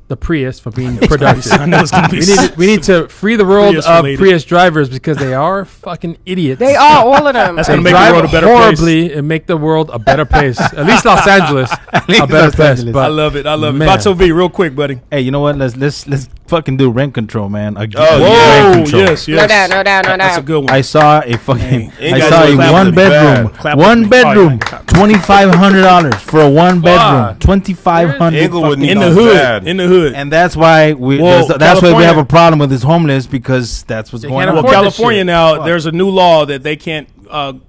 the Prius from being productive. I know it's gonna be we need to free the world Prius of related. Prius drivers because they are fucking idiots. They are, all of them. That's They gonna make the drive world a better horribly and make the world a better place. At least Los Angeles, a better Los place. Angeles. But I love it. I love Man. it. Vato V, real quick, buddy. Hey, you know what? Let's fucking do rent control, man. Oh, Whoa, Rent control. yes, yes. No doubt, no doubt, no That's a doubt. good one. I saw a fucking. Hey, I you saw guys a clap one with me bedroom. bad. Clap with One me. bedroom. Oh, yeah. $2,500 for a one bedroom. Fuck. $2,500. Inglewood fucking needs in the Not hood. bad. In the hood. And that's why Well, that's why we California- have a problem with this homeless, because that's what's They going can't on. Well, afford this California shit. now, Fuck. there's a new law that they can't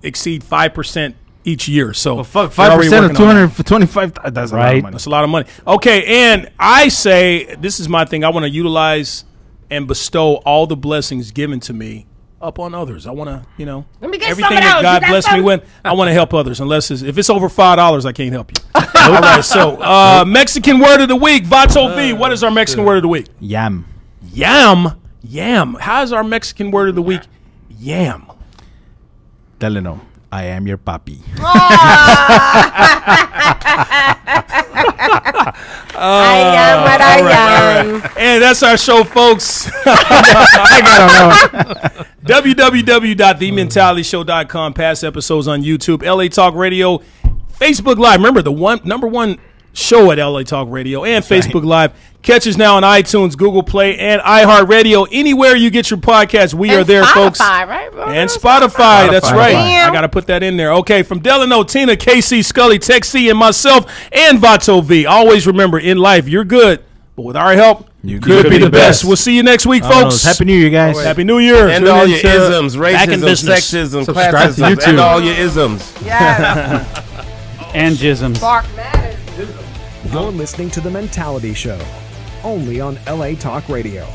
exceed 5% each year. So Well, fuck, they're already 5% of working on that. 225. That's a lot Right. of money. That's a lot of money. Okay, and I say this is my thing. I want to utilize and bestow all the blessings given to me up on others. I want to, Let me get everything some of that those. God You got blessed me some? with, I want to help others. Unless if it's over $5, I can't help you. All right, so Mexican word of the week, Vato V. What is our Mexican word of the week? Yam. Yam. Yam. How is our Mexican word of the week? Yam. Teleno, I am your papi. I am what I am. And that's our show, folks. www.thementalityshow.com. Past episodes on YouTube, LA Talk Radio, Facebook Live. Remember the number one show at LA Talk Radio and Facebook Live. Catch us now on iTunes, Google Play, and iHeartRadio. Anywhere you get your podcast, we are there, folks. Right? And Spotify, that's right. Damn. I got to put that in there. Okay, from Delano, Tina, KC, Scully, Tech C, and myself, and Vato V. Always remember, in life, you're good, but with our help, you could be the best. We'll see you next week, folks. Happy New Year, guys. Happy New Year. And all your into isms, back in racism, business. sexism, Subscribe to classism, YouTube. and all your isms. Yeah. And jisms. Bark matters. You're listening to The Mentality Show, only on LA Talk Radio.